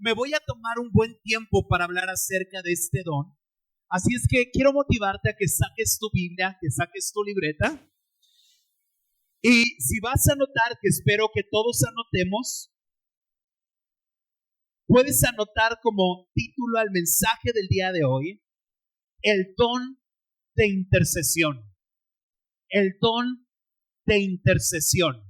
me voy a tomar un buen tiempo para hablar acerca de este don. Así es que quiero motivarte a que saques tu Biblia, que saques tu libreta. Y si vas a anotar, que espero que todos anotemos, puedes anotar como título al mensaje del día de hoy, el don de intercesión. El don de intercesión.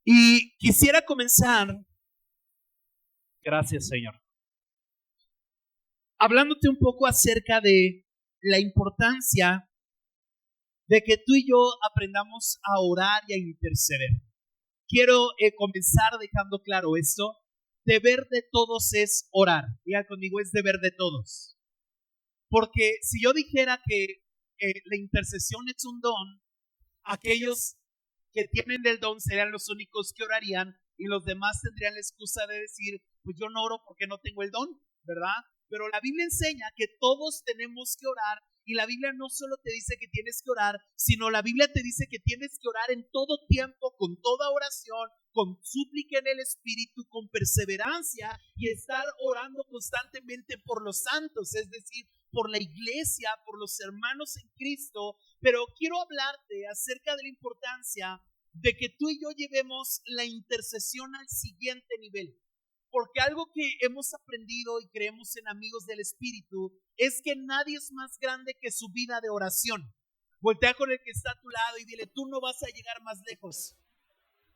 Y quisiera comenzar, gracias Señor, hablándote un poco acerca de la importancia de que tú y yo aprendamos a orar y a interceder. Quiero comenzar dejando claro esto. Deber de todos es orar. Diga conmigo, es deber de todos. Porque si yo dijera que la intercesión es un don, aquellos que tienen el don serían los únicos que orarían y los demás tendrían la excusa de decir, pues yo no oro porque no tengo el don, ¿verdad? Pero la Biblia enseña que todos tenemos que orar, y la Biblia no solo te dice que tienes que orar, sino la Biblia te dice que tienes que orar en todo tiempo, con toda oración, con súplica en el Espíritu, con perseverancia, y estar orando constantemente por los santos, es decir, por la iglesia, por los hermanos en Cristo. Pero quiero hablarte acerca de la importancia de que tú y yo llevemos la intercesión al siguiente nivel. Porque algo que hemos aprendido y creemos en Amigos del Espíritu es que nadie es más grande que su vida de oración. Voltea con el que está a tu lado y dile, tú no vas a llegar más lejos.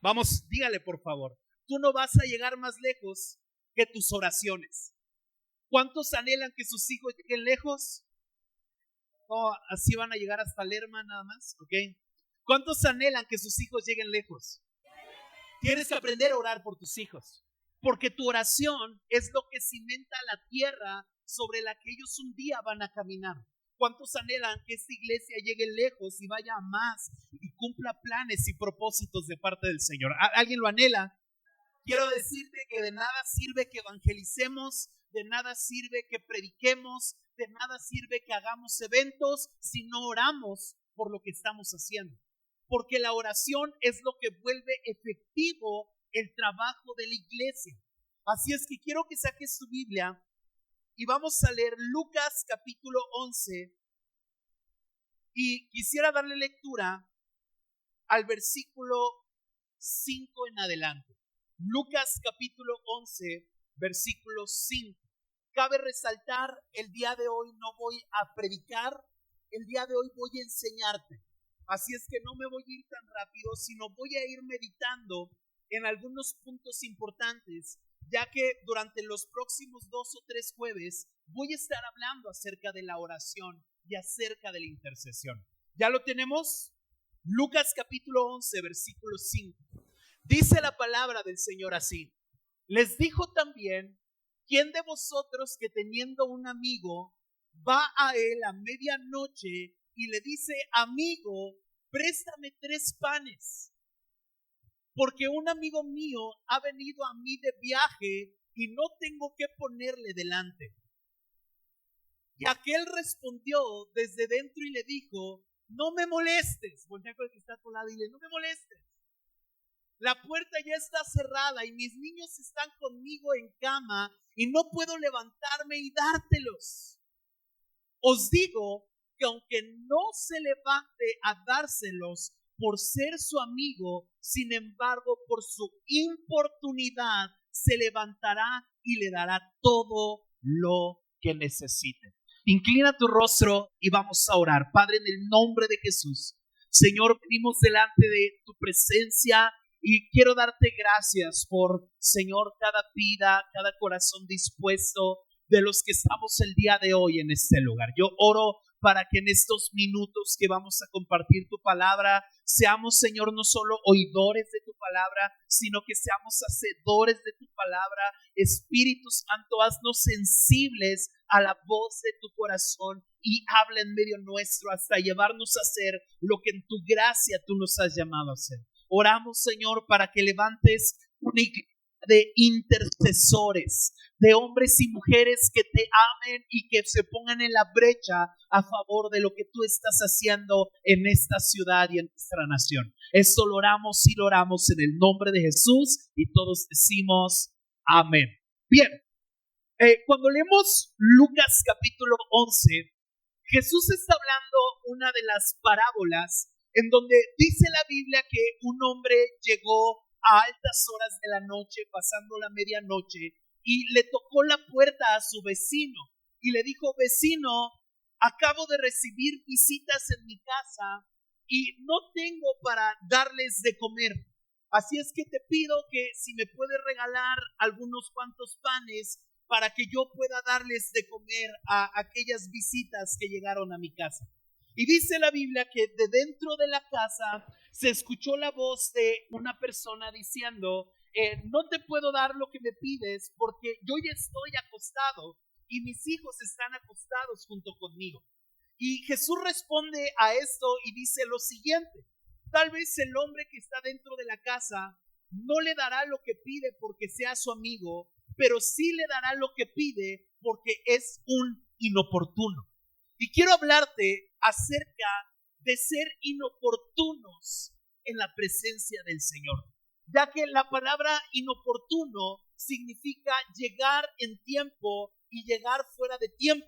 Vamos, dígale por favor, tú no vas a llegar más lejos que tus oraciones. ¿Cuántos anhelan que sus hijos lleguen lejos? Oh, así van a llegar hasta Lerma nada más, ¿ok? ¿Cuántos anhelan que sus hijos lleguen lejos? Tienes que aprender a orar por tus hijos, porque tu oración es lo que cimenta la tierra sobre la que ellos un día van a caminar. ¿Cuántos anhelan que esta iglesia llegue lejos y vaya a más y cumpla planes y propósitos de parte del Señor? ¿Alguien lo anhela? Quiero decirte que de nada sirve que evangelicemos, de nada sirve que prediquemos, de nada sirve que hagamos eventos si no oramos por lo que estamos haciendo. Porque la oración es lo que vuelve efectivo el trabajo de la iglesia. Así es que quiero que saques tu Biblia y vamos a leer Lucas capítulo 11, y quisiera darle lectura al versículo 5 en adelante. Lucas capítulo 11, versículo 5. Cabe resaltar, el día de hoy no voy a predicar, el día de hoy voy a enseñarte. Así es que no me voy a ir tan rápido, sino voy a ir meditando en algunos puntos importantes, ya que durante los próximos 2 o 3 jueves voy a estar hablando acerca de la oración y acerca de la intercesión. ¿Ya lo tenemos? Lucas capítulo 11, versículo 5. Dice la palabra del Señor así: les dijo también, ¿quién de vosotros que teniendo un amigo va a él a medianoche y le dice, amigo, préstame 3 panes? Porque un amigo mío ha venido a mí de viaje y no tengo qué ponerle delante. Y aquel respondió desde dentro y le dijo, no me molestes. Voltea con el que está a tu lado y dile, no me molestes. La puerta ya está cerrada y mis niños están conmigo en cama y no puedo levantarme y dártelos. Os digo que aunque no se levante a dárselos por ser su amigo, sin embargo, por su importunidad, se levantará y le dará todo lo que necesite. Inclina tu rostro y vamos a orar. Padre, en el nombre de Jesús, Señor, venimos delante de tu presencia y quiero darte gracias por, Señor, cada vida, cada corazón dispuesto de los que estamos el día de hoy en este lugar. Yo oro para que en estos minutos que vamos a compartir tu palabra, seamos, Señor, no solo oidores de tu palabra, sino que seamos hacedores de tu palabra. Espíritu Santo, haznos sensibles a la voz de tu corazón y habla en medio nuestro hasta llevarnos a hacer lo que en tu gracia tú nos has llamado a hacer. Oramos, Señor, para que levantes una iglesia de intercesores, de hombres y mujeres que te amen y que se pongan en la brecha a favor de lo que tú estás haciendo en esta ciudad y en nuestra nación. Esto lo oramos y lo oramos en el nombre de Jesús y todos decimos amén. Bien, cuando leemos Lucas capítulo 11, Jesús está hablando una de las parábolas en donde dice la Biblia que un hombre llegó a altas horas de la noche, pasando la medianoche, y le tocó la puerta a su vecino y le dijo: vecino, acabo de recibir visitas en mi casa y no tengo para darles de comer. Así es que te pido que si me puedes regalar algunos cuantos panes para que yo pueda darles de comer a aquellas visitas que llegaron a mi casa. Y dice la Biblia que de dentro de la casa se escuchó la voz de una persona diciendo: no te puedo dar lo que me pides porque yo ya estoy acostado y mis hijos están acostados junto conmigo. Y Jesús responde a esto y dice lo siguiente: tal vez el hombre que está dentro de la casa no le dará lo que pide porque sea su amigo, pero sí le dará lo que pide porque es un inoportuno. Y quiero hablarte acerca de ser inoportunos en la presencia del Señor, ya que la palabra inoportuno significa llegar en tiempo y llegar fuera de tiempo.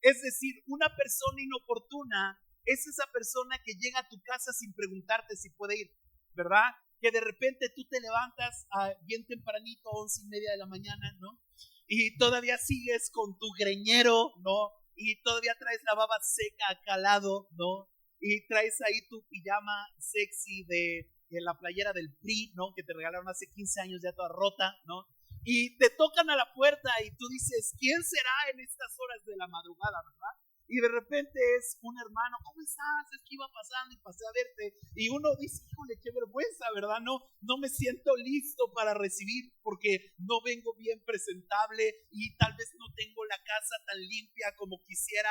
Es decir, una persona inoportuna es esa persona que llega a tu casa sin preguntarte si puede ir, ¿verdad? Que de repente tú te levantas bien tempranito, 11:30 de la mañana, ¿no? Y todavía sigues con tu greñero, ¿no? Y todavía traes la baba seca acá al lado, ¿no? Y traes ahí tu pijama sexy de la playera del PRI, ¿no? Que te regalaron hace 15 años ya toda rota, ¿no? Y te tocan a la puerta y tú dices: ¿quién será en estas horas de la madrugada, verdad? Y de repente es un hermano: ¿cómo estás? Es que iba pasando y pasé a verte. Y uno dice: híjole, qué vergüenza, ¿verdad? No me siento listo para recibir porque no vengo bien presentable y tal vez no tengo la casa tan limpia como quisiera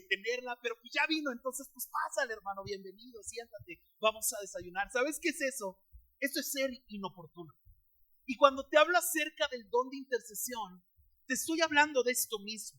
tenerla, pero pues ya vino, entonces pues pásale, hermano, bienvenido, siéntate, vamos a desayunar. ¿Sabes qué es eso? Eso es ser inoportuno. Y cuando te hablo acerca del don de intercesión, te estoy hablando de esto mismo,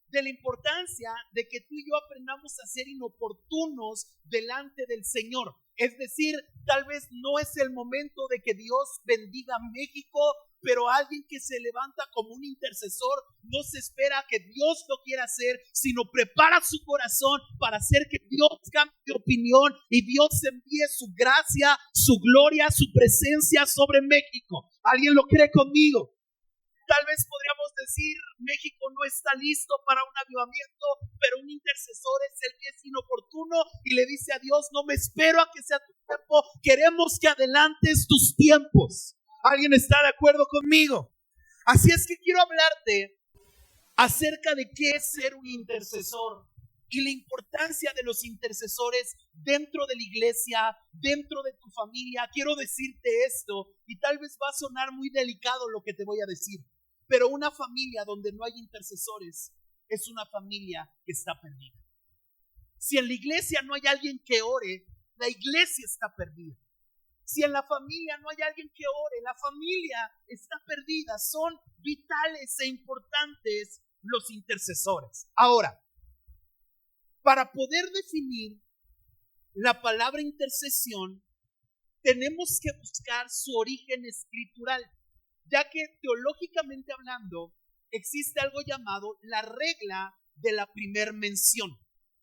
de la importancia de que tú y yo aprendamos a ser inoportunos delante del Señor. Es decir, tal vez no es el momento de que Dios bendiga a México, pero alguien que se levanta como un intercesor no se espera que Dios lo quiera hacer, sino prepara su corazón para hacer que Dios cambie de opinión y Dios envíe su gracia, su gloria, su presencia sobre México. ¿Alguien lo cree conmigo? Tal vez podríamos decir: México no está listo para un avivamiento, pero un intercesor es el que es inoportuno y le dice a Dios: no me espero a que sea tu tiempo, queremos que adelantes tus tiempos. ¿Alguien está de acuerdo conmigo? Así es que quiero hablarte acerca de qué es ser un intercesor y la importancia de los intercesores dentro de la iglesia, dentro de tu familia. Quiero decirte esto y tal vez va a sonar muy delicado lo que te voy a decir, pero una familia donde no hay intercesores es una familia que está perdida. Si en la iglesia no hay alguien que ore, la iglesia está perdida. Si en la familia no hay alguien que ore, la familia está perdida. Son vitales e importantes los intercesores. Ahora, para poder definir la palabra intercesión, tenemos que buscar su origen escritural, ya que teológicamente hablando existe algo llamado la regla de la primer mención.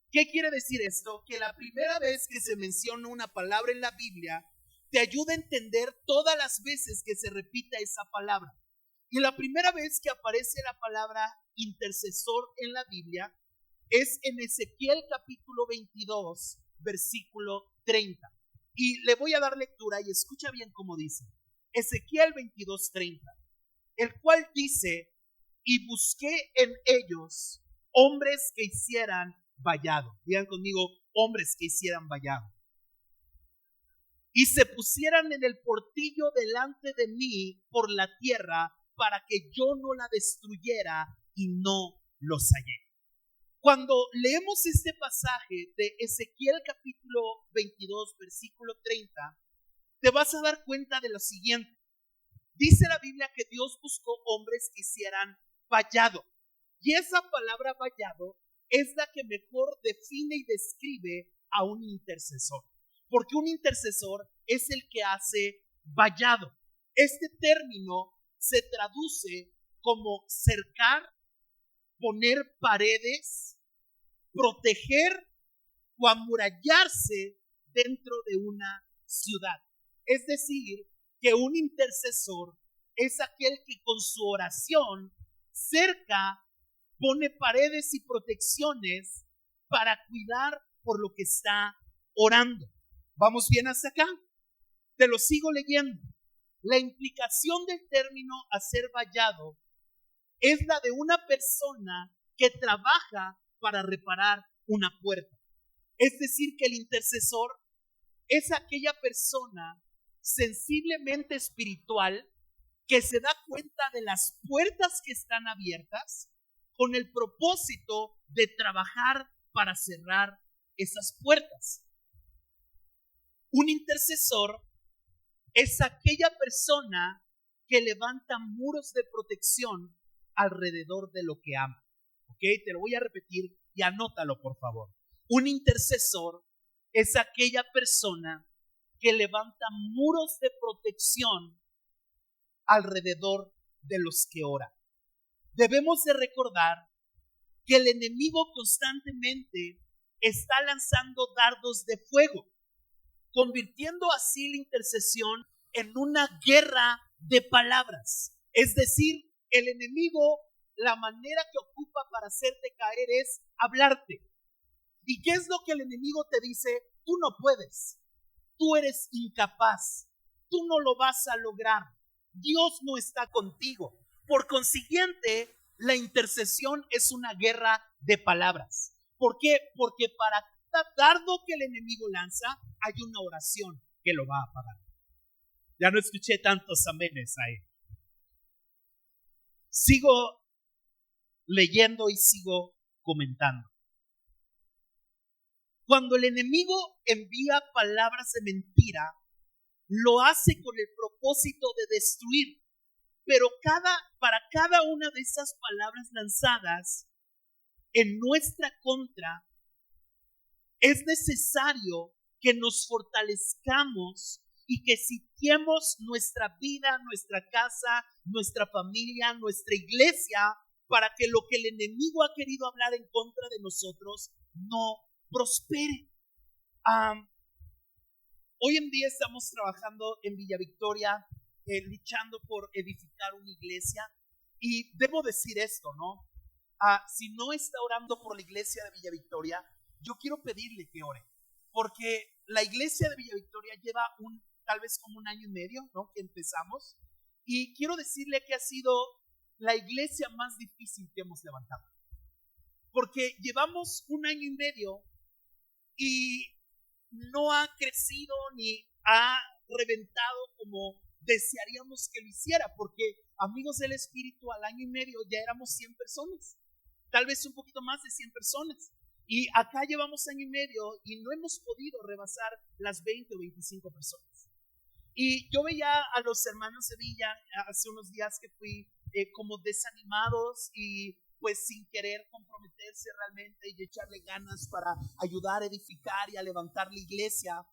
¿Qué quiere decir esto? Que la primera vez que se menciona una palabra en la Biblia te ayuda a entender todas las veces que se repita esa palabra. Y la primera vez que aparece la palabra intercesor en la Biblia es en Ezequiel capítulo 22, versículo 30. Y le voy a dar lectura y escucha bien cómo dice. Ezequiel 22:30, el cual dice: y busqué en ellos hombres que hicieran vallado. Digan conmigo: hombres que hicieran vallado. Y se pusieran en el portillo delante de mí por la tierra para que yo no la destruyera, y no los hallé. Cuando leemos este pasaje de Ezequiel capítulo 22, versículo 30, te vas a dar cuenta de lo siguiente. Dice la Biblia que Dios buscó hombres que hicieran vallado. Y esa palabra vallado es la que mejor define y describe a un intercesor. Porque un intercesor es el que hace vallado. Este término se traduce como cercar, poner paredes, proteger o amurallarse dentro de una ciudad. Es decir, que un intercesor es aquel que con su oración cerca, pone paredes y protecciones para cuidar por lo que está orando. ¿Vamos bien hasta acá? Te lo sigo leyendo. La implicación del término hacer vallado es la de una persona que trabaja para reparar una puerta. Es decir, que el intercesor es aquella persona sensiblemente espiritual que se da cuenta de las puertas que están abiertas con el propósito de trabajar para cerrar esas puertas. Un intercesor es aquella persona que levanta muros de protección alrededor de lo que ama. ¿Ok? Te lo voy a repetir y anótalo, por favor. Un intercesor es aquella persona que levanta muros de protección alrededor de los que oran. Debemos de recordar que el enemigo constantemente está lanzando dardos de fuego, convirtiendo así la intercesión en una guerra de palabras. Es decir, el enemigo, la manera que ocupa para hacerte caer es hablarte. ¿Y qué es lo que el enemigo te dice? Tú no puedes, tú eres incapaz, tú no lo vas a lograr, Dios no está contigo. Por consiguiente, la intercesión es una guerra de palabras. ¿Por qué? Porque para cada dardo que el enemigo lanza, hay una oración que lo va a apagar. Ya no escuché tantos amenes ahí. Sigo leyendo y sigo comentando. Cuando el enemigo envía palabras de mentira, lo hace con el propósito de destruir. Pero para cada una de esas palabras lanzadas en nuestra contra, es necesario que nos fortalezcamos y que sitiemos nuestra vida, nuestra casa, nuestra familia, nuestra iglesia, para que lo que el enemigo ha querido hablar en contra de nosotros no prospere. Hoy en día estamos trabajando en Villa Victoria, luchando por edificar una iglesia, y debo decir esto, ¿no? Si no está orando por la iglesia de Villa Victoria, yo quiero pedirle que ore, porque la iglesia de Villa Victoria lleva tal vez como un año y medio, ¿no?, que empezamos, y quiero decirle que ha sido la iglesia más difícil que hemos levantado, porque llevamos un año y medio y no ha crecido ni ha reventado como desearíamos que lo hiciera, porque amigos del Espíritu, al año y medio ya éramos 100 personas, tal vez un poquito más de 100 personas, y acá llevamos año y medio y no hemos podido rebasar las 20 o 25 personas. Y yo veía a los hermanos de Villa hace unos días que fui como desanimados y pues sin querer comprometerse realmente y echarle ganas para ayudar a edificar y a levantar la iglesia.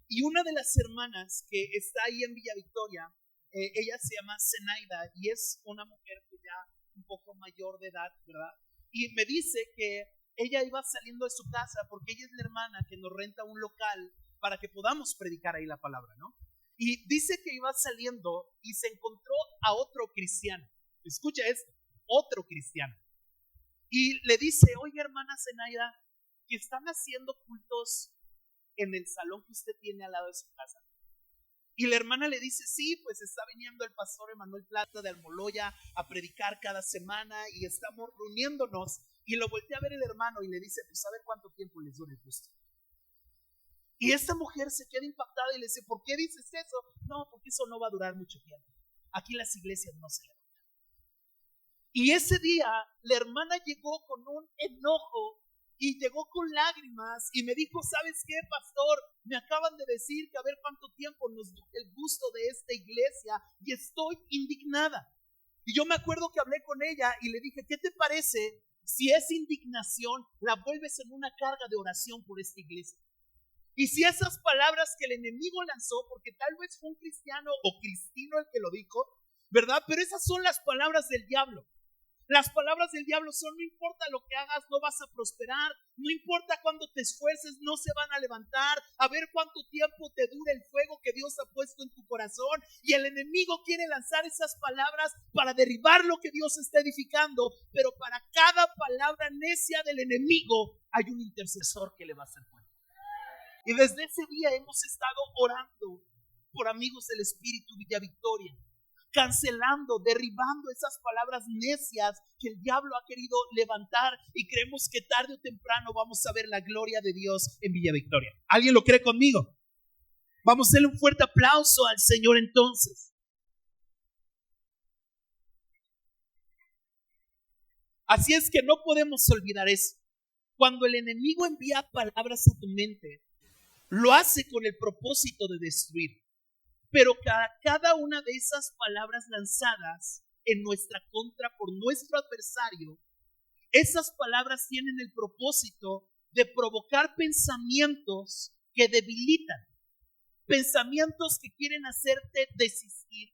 Y una de las hermanas que está ahí en Villa Victoria, ella se llama Zenaida y es una mujer que ya un poco mayor de edad, ¿verdad? Y me dice que ella iba saliendo de su casa porque ella es la hermana que nos renta un local para que podamos predicar ahí la palabra, ¿no? Y dice que iba saliendo y se encontró a otro cristiano. Escucha esto, otro cristiano. Y le dice, oye hermana Zenaida, que están haciendo cultos en el salón que usted tiene al lado de su casa. Y la hermana le dice, sí, pues está viniendo el pastor Emanuel Plata de Almoloya a predicar cada semana y estamos reuniéndonos. Y lo voltea a ver el hermano y le dice, pues a ver cuánto tiempo les dura el gusto. Y esta mujer se queda impactada y le dice, ¿por qué dices eso? No, porque eso no va a durar mucho tiempo. Aquí las iglesias no se levantan. Y ese día la hermana llegó con un enojo y llegó con lágrimas y me dijo, ¿sabes qué, pastor? Me acaban de decir que a ver cuánto tiempo nos dio el gusto de esta iglesia y estoy indignada. Y yo me acuerdo que hablé con ella y le dije, ¿qué te parece si esa indignación la vuelves en una carga de oración por esta iglesia? Y si esas palabras que el enemigo lanzó, porque tal vez fue un cristiano o cristino el que lo dijo, ¿verdad? Pero esas son las palabras del diablo. Las palabras del diablo son: no importa lo que hagas, no vas a prosperar. No importa cuánto te esfuerces, no se van a levantar. A ver cuánto tiempo te dura el fuego que Dios ha puesto en tu corazón. Y el enemigo quiere lanzar esas palabras para derribar lo que Dios está edificando. Pero para cada palabra necia del enemigo hay un intercesor que le va a hacer fuerte. Y desde ese día hemos estado orando por Amigos del Espíritu Villa Victoria, cancelando, derribando esas palabras necias que el diablo ha querido levantar, y creemos que tarde o temprano vamos a ver la gloria de Dios en Villa Victoria. ¿Alguien lo cree conmigo? Vamos a darle un fuerte aplauso al Señor entonces. Así es que no podemos olvidar eso. Cuando el enemigo envía palabras a tu mente, lo hace con el propósito de destruir. Pero cada una de esas palabras lanzadas en nuestra contra por nuestro adversario, esas palabras tienen el propósito de provocar pensamientos que debilitan, pensamientos que quieren hacerte desistir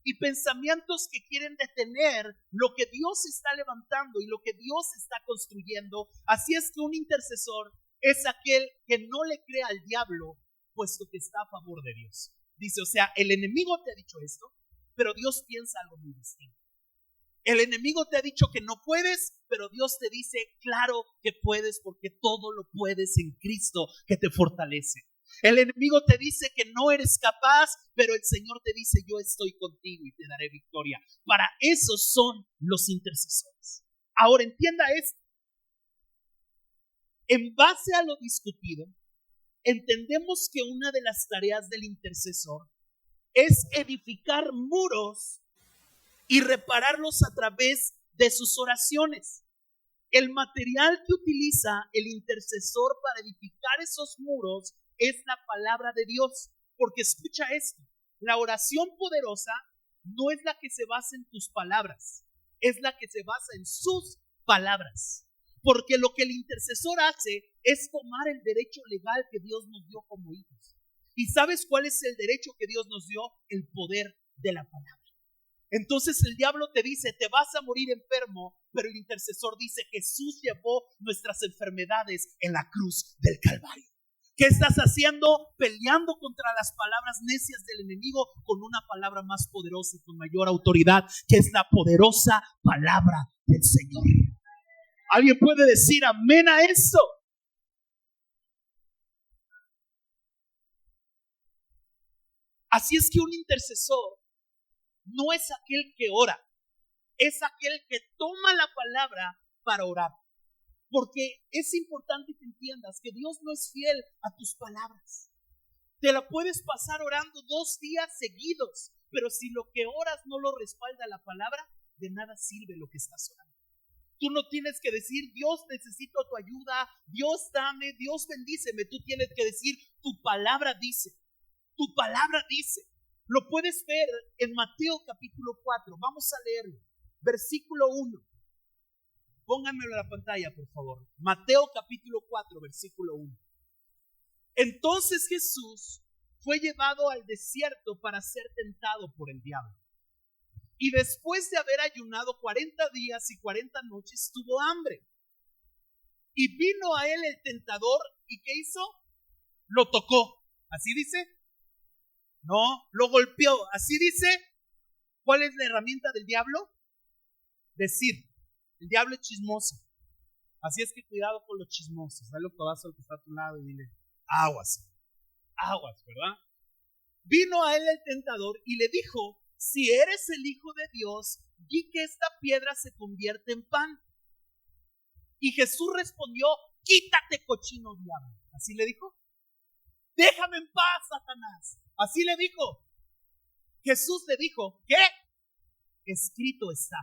y pensamientos que quieren detener lo que Dios está levantando y lo que Dios está construyendo. Así es que un intercesor es aquel que no le cree al diablo, puesto que está a favor de Dios. Dice, o sea, el enemigo te ha dicho esto, pero Dios piensa algo muy distinto. El enemigo te ha dicho que no puedes, pero Dios te dice, claro que puedes, porque todo lo puedes en Cristo que te fortalece. El enemigo te dice que no eres capaz, pero el Señor te dice, yo estoy contigo y te daré victoria. Para eso son los intercesores. Ahora entienda esto. En base a lo discutido, entendemos que una de las tareas del intercesor es edificar muros y repararlos a través de sus oraciones. El material que utiliza el intercesor para edificar esos muros es la palabra de Dios. Porque escucha esto, la oración poderosa no es la que se basa en tus palabras, es la que se basa en sus palabras. Porque lo que el intercesor hace es tomar el derecho legal que Dios nos dio como hijos. ¿Y sabes cuál es el derecho que Dios nos dio? El poder de la palabra. Entonces el diablo te dice, te vas a morir enfermo, pero el intercesor dice, Jesús llevó nuestras enfermedades en la cruz del Calvario. ¿Qué estás haciendo? Peleando contra las palabras necias del enemigo con una palabra más poderosa y con mayor autoridad, que es la poderosa palabra del Señor. ¿Alguien puede decir amén a eso? Así es que un intercesor no es aquel que ora, es aquel que toma la palabra para orar. Porque es importante que entiendas que Dios no es fiel a tus palabras. Te la puedes pasar orando 2 días seguidos, pero si lo que oras no lo respalda la palabra, de nada sirve lo que estás orando. Tú no tienes que decir, Dios, necesito tu ayuda, Dios dame, Dios bendíceme. Tú tienes que decir, tu palabra dice, tu palabra dice. Lo puedes ver en Mateo capítulo 4. Vamos a leerlo. Versículo 1. Pónganmelo en la pantalla, por favor. Mateo capítulo 4, versículo 1. Entonces Jesús fue llevado al desierto para ser tentado por el diablo. Y después de haber ayunado 40 días y 40 noches, tuvo hambre. Y vino a él el tentador, ¿y qué hizo? Lo tocó. ¿Así dice? No, lo golpeó. ¿Así dice? ¿Cuál es la herramienta del diablo? Decir. El diablo es chismoso. Así es que cuidado con los chismosos. Dale un codazo al que está a tu lado y dile, aguas, aguas, ¿verdad? Vino a él el tentador y le dijo, si eres el Hijo de Dios, di que esta piedra se convierte en pan. Y Jesús respondió, quítate, cochino diablo. ¿Así le dijo? Déjame en paz, Satanás. Así le dijo. Jesús le dijo, ¿qué? Escrito está.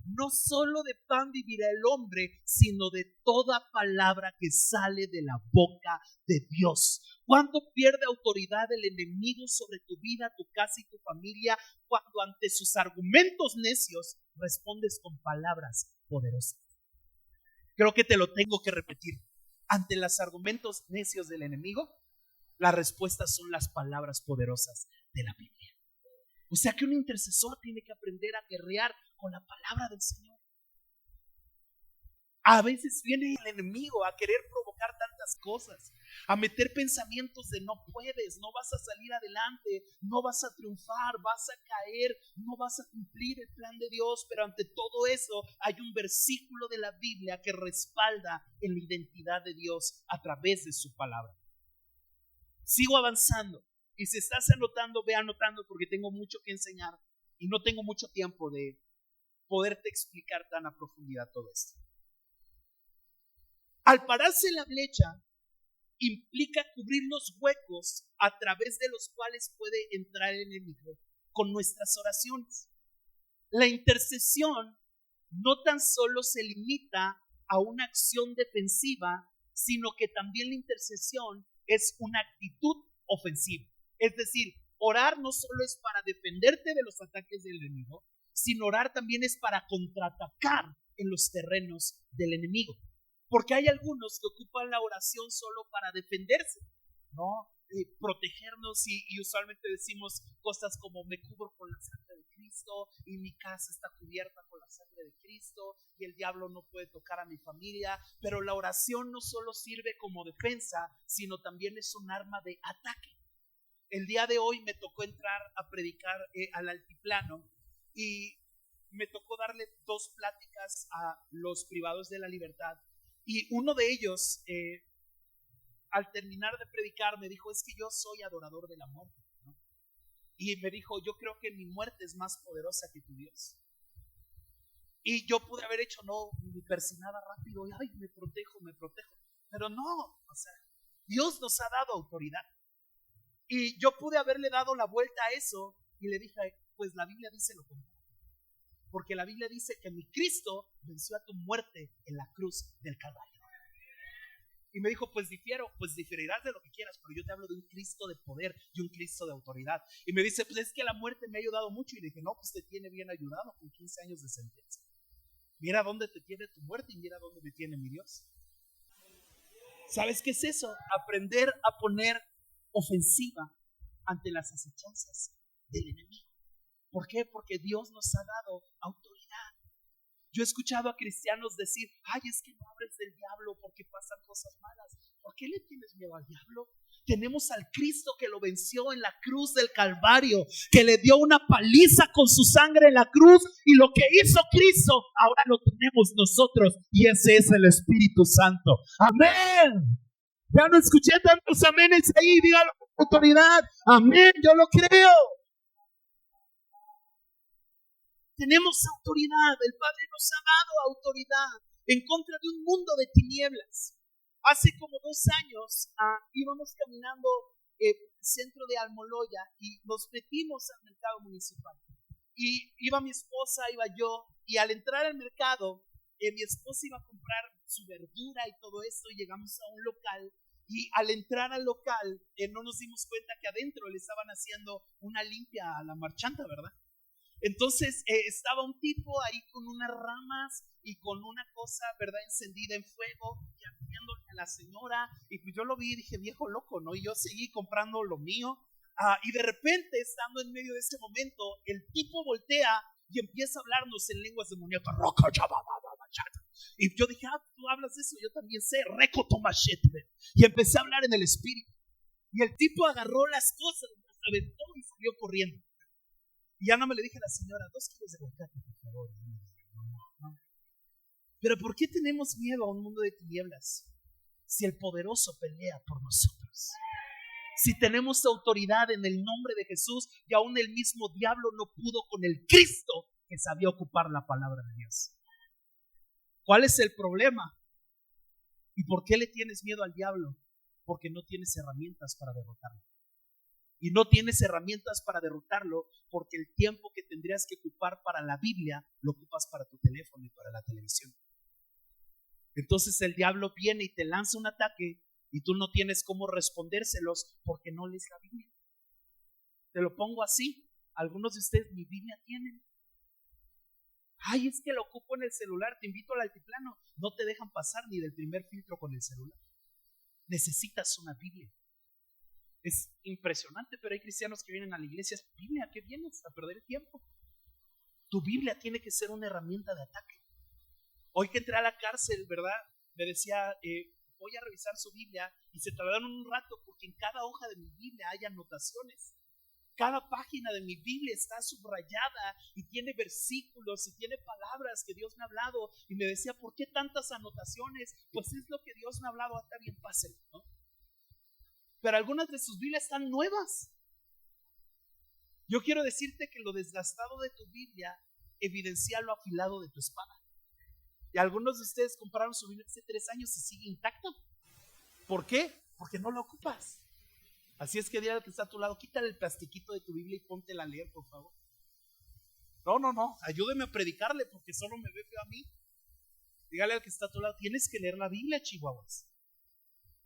no solo de pan vivirá el hombre, sino de toda palabra que sale de la boca de Dios. ¿Cuándo pierde autoridad el enemigo sobre tu vida, tu casa y tu familia? Cuando ante sus argumentos necios respondes con palabras poderosas. Creo que te lo tengo que repetir. Ante los argumentos necios del enemigo, las respuestas son las palabras poderosas de la Biblia. O sea que un intercesor tiene que aprender a guerrear con la palabra del Señor. A veces viene el enemigo a querer provocar tantas cosas, a meter pensamientos de no puedes, no vas a salir adelante, no vas a triunfar, vas a caer, no vas a cumplir el plan de Dios. Pero ante todo eso hay un versículo de la Biblia que respalda en la identidad de Dios a través de su palabra. Sigo avanzando. Y si estás anotando, ve anotando, porque tengo mucho que enseñar y no tengo mucho tiempo de poderte explicar tan a profundidad todo esto. Al pararse la brecha, implica cubrir los huecos a través de los cuales puede entrar el enemigo con nuestras oraciones. La intercesión no tan solo se limita a una acción defensiva, sino que también la intercesión es una actitud ofensiva. Es decir, orar no solo es para defenderte de los ataques del enemigo, sino orar también es para contraatacar en los terrenos del enemigo. Porque hay algunos que ocupan la oración solo para defenderse, ¿no? Protegernos y usualmente decimos cosas como me cubro con la sangre de Cristo y mi casa está cubierta con la sangre de Cristo y el diablo no puede tocar a mi familia. Pero la oración no solo sirve como defensa, sino también es un arma de ataque. El día de hoy me tocó entrar a predicar al altiplano y me tocó darle 2 pláticas a los privados de la libertad. Y uno de ellos, al terminar de predicar, me dijo, es que yo soy adorador de la muerte, ¿no? Y me dijo, yo creo que mi muerte es más poderosa que tu Dios. Y yo pude haber hecho, mi persinada rápido, y ay, me protejo. Pero no, o sea, Dios nos ha dado autoridad. Y yo pude haberle dado la vuelta a eso y le dije, pues la Biblia dice lo contrario. Porque la Biblia dice que mi Cristo venció a tu muerte en la cruz del Calvario. Y me dijo, pues diferirás de lo que quieras, pero yo te hablo de un Cristo de poder y un Cristo de autoridad. Y me dice, pues es que la muerte me ha ayudado mucho. Y le dije, no, pues te tiene bien ayudado con 15 años de sentencia. Mira dónde te tiene tu muerte y mira dónde me tiene mi Dios. ¿Sabes qué es eso? Aprender a poner ofensiva ante las acechanzas del enemigo. ¿Por qué? Porque Dios nos ha dado autoridad. Yo he escuchado a cristianos decir, ay, es que no hables del diablo porque pasan cosas malas. ¿Por qué le tienes miedo al diablo? Tenemos al Cristo que lo venció en la cruz del Calvario, que le dio una paliza con su sangre en la cruz, y lo que hizo Cristo ahora lo tenemos nosotros, y ese es el Espíritu Santo. Amén. Ya no escuché tantos amenes ahí, dígalo con autoridad. Amén, yo lo creo. Tenemos autoridad, el Padre nos ha dado autoridad en contra de un mundo de tinieblas. Hace como 2 años íbamos caminando el centro de Almoloya y nos metimos al mercado municipal. Y iba mi esposa, iba yo, y al entrar al mercado, mi esposa iba a comprar su verdura y todo esto, y llegamos a un local. Y al entrar al local, no nos dimos cuenta que adentro le estaban haciendo una limpia a la marchanta, ¿verdad? Entonces estaba un tipo ahí con unas ramas y con una cosa, ¿verdad?, encendida en fuego, y ardiéndole a la señora. Y pues yo lo vi y dije, viejo loco, ¿no? Y yo seguí comprando lo mío. Y de repente, estando en medio de ese momento, el tipo voltea y empieza a hablarnos en lenguas demoníacas. Y yo dije, tú hablas de eso, yo también sé. Y empecé a hablar en el espíritu. Y el tipo agarró las cosas, las aventó y salió corriendo. Y ya no me le dije a la señora, 2 kilos de aguacate, por favor. No. Pero ¿por qué tenemos miedo a un mundo de tinieblas si el poderoso pelea por nosotros? Si tenemos autoridad en el nombre de Jesús, y aún el mismo diablo no pudo con el Cristo que sabía ocupar la palabra de Dios. ¿Cuál es el problema? ¿Y por qué le tienes miedo al diablo? Porque no tienes herramientas para derrotarlo. y no tienes herramientas para derrotarlo, porque el tiempo que tendrías que ocupar para la Biblia lo ocupas para tu teléfono y para la televisión. Entonces el diablo viene y te lanza un ataque y tú no tienes cómo respondérselos porque no lees la Biblia. Te lo pongo así. Algunos de ustedes ni Biblia tienen. Ay, es que lo ocupo en el celular. Te invito al altiplano. No te dejan pasar ni del primer filtro con el celular. Necesitas una Biblia. Es impresionante, pero hay cristianos que vienen a la iglesia. Biblia, ¿qué vienes? A perder el tiempo. Tu Biblia tiene que ser una herramienta de ataque. Hoy que entré a la cárcel, ¿verdad? Me decía, voy a revisar su Biblia, y se tardaron un rato porque en cada hoja de mi Biblia hay anotaciones. Cada página de mi Biblia está subrayada y tiene versículos y tiene palabras que Dios me ha hablado. Y me decía, ¿por qué tantas anotaciones? Pues es lo que Dios me ha hablado. Está bien, pásenlo, ¿no? Pero algunas de sus Biblias están nuevas. Yo quiero decirte que lo desgastado de tu Biblia evidencia lo afilado de tu espada. Y algunos de ustedes compraron su Biblia hace 3 años y sigue intacta. ¿Por qué? Porque no la ocupas. Así es que dile al que está a tu lado, quítale el plastiquito de tu Biblia y póntela a leer, por favor. No, ayúdeme a predicarle porque solo me ve feo a mí. Dígale al que está a tu lado, tienes que leer la Biblia, chihuahuas.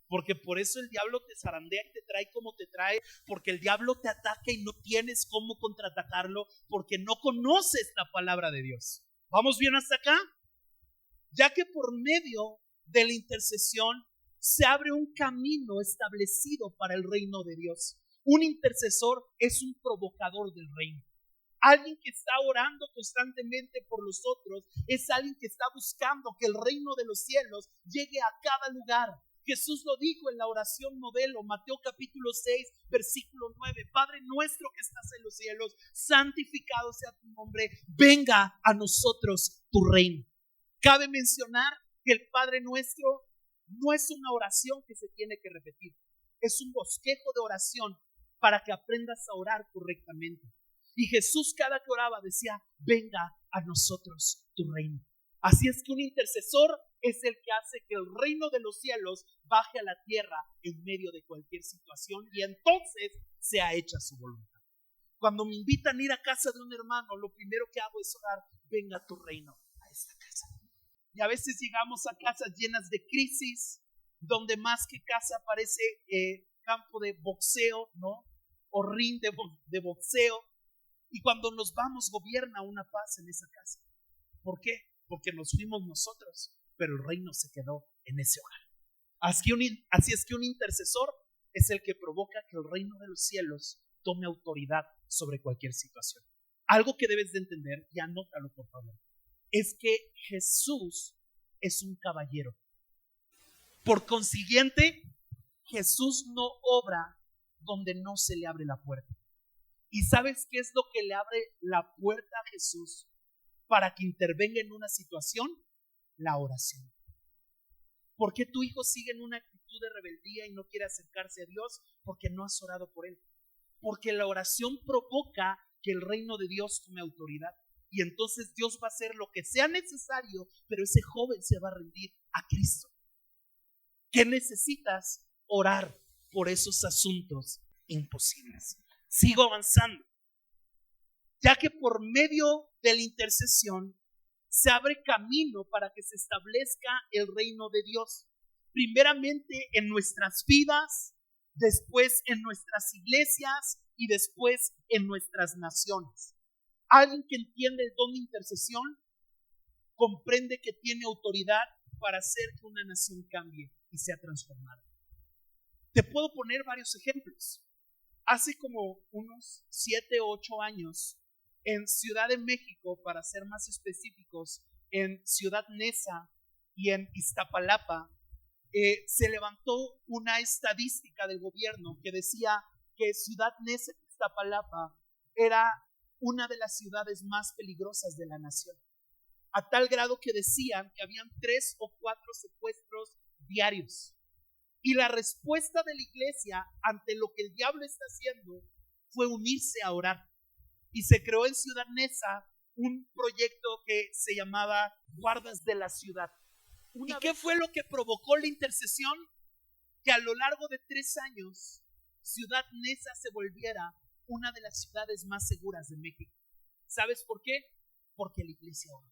Porque por eso el diablo te zarandea y te trae como te trae, porque el diablo te ataca y no tienes cómo contraatacarlo, porque no conoces la palabra de Dios. ¿Vamos bien hasta acá? Ya que por medio de la intercesión se abre un camino establecido para el reino de Dios. Un intercesor es un provocador del reino. Alguien que está orando constantemente por los otros es alguien que está buscando que el reino de los cielos llegue a cada lugar. Jesús lo dijo en la oración modelo, Mateo capítulo 6, versículo 9. Padre nuestro que estás en los cielos, santificado sea tu nombre, venga a nosotros tu reino. Cabe mencionar que el Padre nuestro no es una oración que se tiene que repetir, es un bosquejo de oración para que aprendas a orar correctamente. Y Jesús cada que oraba decía, venga a nosotros tu reino. Así es que un intercesor es el que hace que el reino de los cielos baje a la tierra en medio de cualquier situación y entonces sea hecha su voluntad. Cuando me invitan a ir a casa de un hermano, lo primero que hago es orar, venga a tu reino a esta casa. Y a veces llegamos a casas llenas de crisis, donde más que casa parece campo de boxeo, ¿no? O ring de boxeo. Y cuando nos vamos, gobierna una paz en esa casa. ¿Por qué? Porque nos fuimos nosotros, pero el reino se quedó en ese hogar. Así es que un intercesor es el que provoca que el reino de los cielos tome autoridad sobre cualquier situación. Algo que debes de entender, y anótalo por favor, es que Jesús es un caballero. Por consiguiente, Jesús no obra donde no se le abre la puerta. ¿Y sabes qué es lo que le abre la puerta a Jesús para que intervenga en una situación? La oración. ¿Por qué tu hijo sigue en una actitud de rebeldía y no quiere acercarse a Dios? Porque no has orado por él. Porque la oración provoca que el reino de Dios tome autoridad. Y entonces Dios va a hacer lo que sea necesario, pero ese joven se va a rendir a Cristo. ¿Qué necesitas? Orar por esos asuntos imposibles. Sigo avanzando. Ya que por medio de la intercesión se abre camino para que se establezca el reino de Dios. Primeramente en nuestras vidas, después en nuestras iglesias y después en nuestras naciones. Alguien que entiende el don de intercesión comprende que tiene autoridad para hacer que una nación cambie y sea transformada. Te puedo poner varios ejemplos. Hace como unos 7 o 8 años, en Ciudad de México, para ser más específicos, en Ciudad Neza y en Iztapalapa, se levantó una estadística del gobierno que decía que Ciudad Neza y Iztapalapa era una de las ciudades más peligrosas de la nación, a tal grado que decían que habían 3 o 4 secuestros diarios. Y la respuesta de la iglesia ante lo que el diablo está haciendo fue unirse a orar. Y se creó en Ciudad Neza un proyecto que se llamaba Guardas de la Ciudad. ¿Y qué fue lo que provocó la intercesión? Que a lo largo de 3 años Ciudad Neza se volviera una de las ciudades más seguras de México. ¿Sabes por qué? Porque la iglesia oró.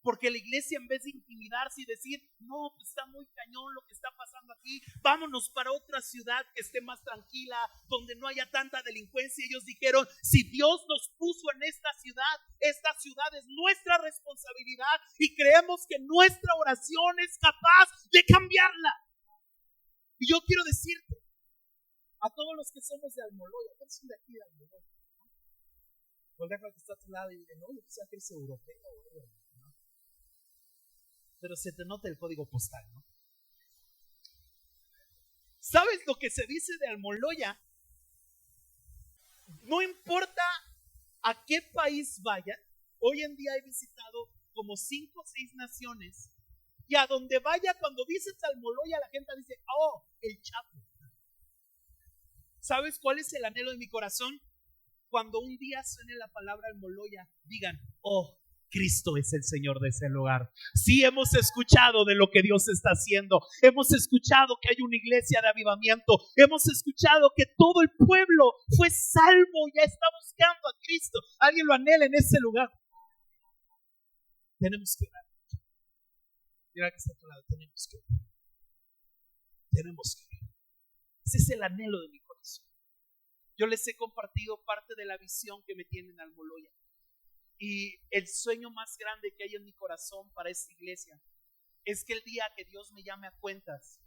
Porque la iglesia, en vez de intimidarse y decir, no, pues está muy cañón lo que está pasando aquí, vámonos para otra ciudad que esté más tranquila, donde no haya tanta delincuencia, ellos dijeron, si Dios nos puso en esta ciudad es nuestra responsabilidad y creemos que nuestra oración es capaz de cambiarla. Y yo quiero decirte, a todos los que somos de Almoloya, ¿cuántos son de aquí de Almoloya? Voltea con el que está a tu lado y dice, no, yo quisiera que eres europeo, ¿no? Pero se te nota el código postal, ¿no? ¿Sabes lo que se dice de Almoloya? No importa a qué país vaya, hoy en día he visitado como 5 o 6 naciones, y a donde vaya, cuando dices Almoloya, la gente dice, oh, el Chapo. ¿Sabes cuál es el anhelo de mi corazón? Cuando un día suene la palabra Almoloya, digan, oh, Cristo es el Señor de ese lugar. Sí, hemos escuchado de lo que Dios está haciendo. Hemos escuchado que hay una iglesia de avivamiento. Hemos escuchado que todo el pueblo fue salvo, ya está buscando a Cristo. Alguien lo anhela en ese lugar. Tenemos que orar. Mira que está a tu lado. Tenemos que orar. Tenemos que orar. Ese es el anhelo de mi corazón. Yo les he compartido parte de la visión que me tiene en Almoloya. Y el sueño más grande que hay en mi corazón para esta iglesia es que el día que Dios me llame a cuentas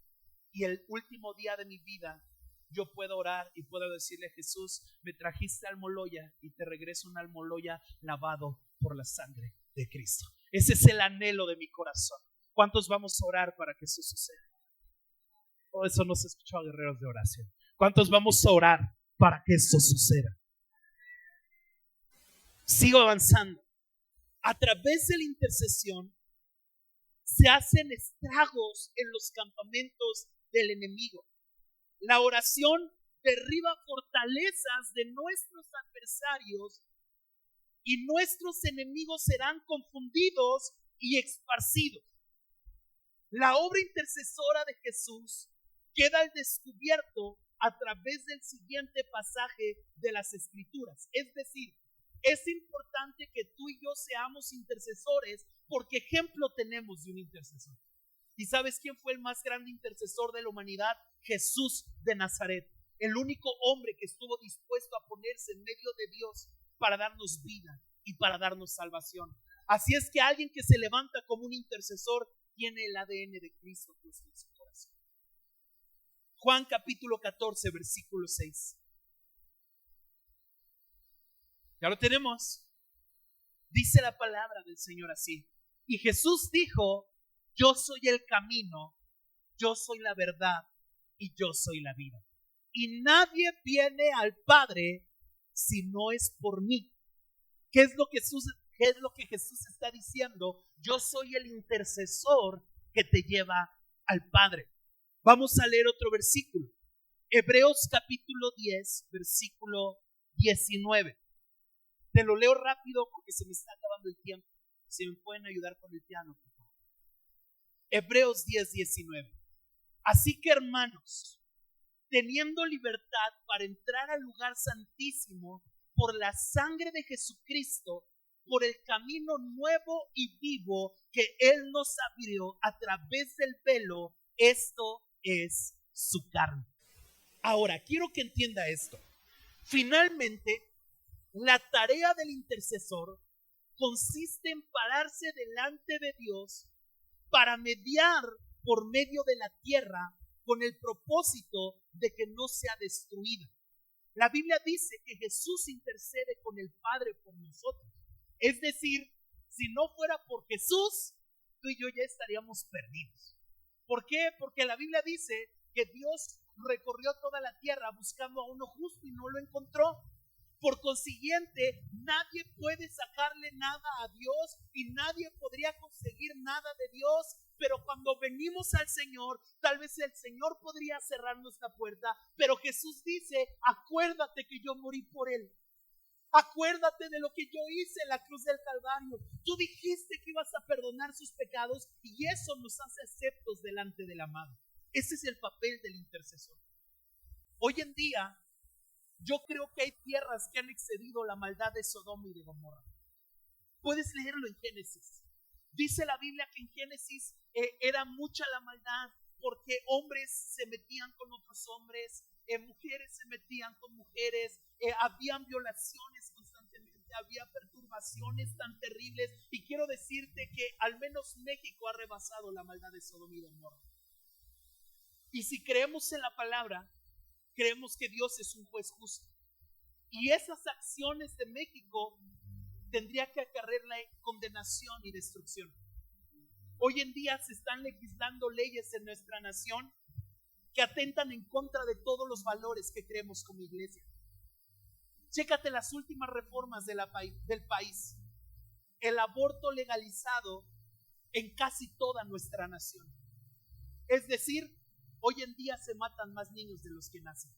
y el último día de mi vida, yo pueda orar y pueda decirle a Jesús, me trajiste a Almoloya y te regreso un Almoloya lavado por la sangre de Cristo. Ese es el anhelo de mi corazón. ¿Cuántos vamos a orar para que eso suceda? Oh, eso no se escuchó a guerreros de oración. ¿Cuántos vamos a orar para que eso suceda? Sigo avanzando. A través de la intercesión se hacen estragos en los campamentos del enemigo. La oración derriba fortalezas de nuestros adversarios y nuestros enemigos serán confundidos y esparcidos. La obra intercesora de Jesús queda al descubierto a través del siguiente pasaje de las Escrituras. Es decir, es importante que tú y yo seamos intercesores porque ejemplo tenemos de un intercesor. ¿Y sabes quién fue el más grande intercesor de la humanidad? Jesús de Nazaret, el único hombre que estuvo dispuesto a ponerse en medio de Dios para darnos vida y para darnos salvación. Así es que alguien que se levanta como un intercesor tiene el ADN de Cristo puesto en su corazón. Juan capítulo 14, versículo 6. Ya lo tenemos. Dice la palabra del Señor así. Y Jesús dijo, yo soy el camino, yo soy la verdad y yo soy la vida. Y nadie viene al Padre si no es por mí. ¿Qué es lo que Jesús está diciendo? Yo soy el intercesor que te lleva al Padre. Vamos a leer otro versículo. Hebreos capítulo 10, versículo 19. Te lo leo rápido porque se me está acabando el tiempo. Si me pueden ayudar con el piano, por favor. Hebreos 10, 19. Así que, hermanos, teniendo libertad para entrar al lugar santísimo por la sangre de Jesucristo, por el camino nuevo y vivo que Él nos abrió a través del velo, esto es su carne. Ahora, quiero que entienda esto. Finalmente, la tarea del intercesor consiste en pararse delante de Dios para mediar por medio de la tierra con el propósito de que no sea destruida. La Biblia dice que Jesús intercede con el Padre por nosotros. Es decir, si no fuera por Jesús, tú y yo ya estaríamos perdidos. ¿Por qué? Porque la Biblia dice que Dios recorrió toda la tierra buscando a uno justo y no lo encontró. Por consiguiente, nadie puede sacarle nada a Dios y nadie podría conseguir nada de Dios. Pero cuando venimos al Señor, tal vez el Señor podría cerrarnos la puerta, pero Jesús dice, acuérdate que yo morí por Él. Acuérdate de lo que yo hice en la cruz del Calvario. Tú dijiste que ibas a perdonar sus pecados y eso nos hace aceptos delante del amado. Ese es el papel del intercesor. Hoy en día, yo creo que hay tierras que han excedido la maldad de Sodoma y de Gomorra. Puedes leerlo en Génesis. Dice la Biblia que en Génesis era mucha la maldad, porque hombres se metían con otros hombres, mujeres se metían con mujeres, habían violaciones constantemente, había perturbaciones tan terribles. Y quiero decirte que al menos México ha rebasado la maldad de Sodoma y Gomorra. Y si creemos en la palabra, creemos que Dios es un juez justo. Y esas acciones de México tendría que acarrearle condenación y destrucción. Hoy en día se están legislando leyes en nuestra nación que atentan en contra de todos los valores que creemos como iglesia. Chécate las últimas reformas del país. El aborto legalizado en casi toda nuestra nación. Es decir, hoy en día se matan más niños de los que nacen.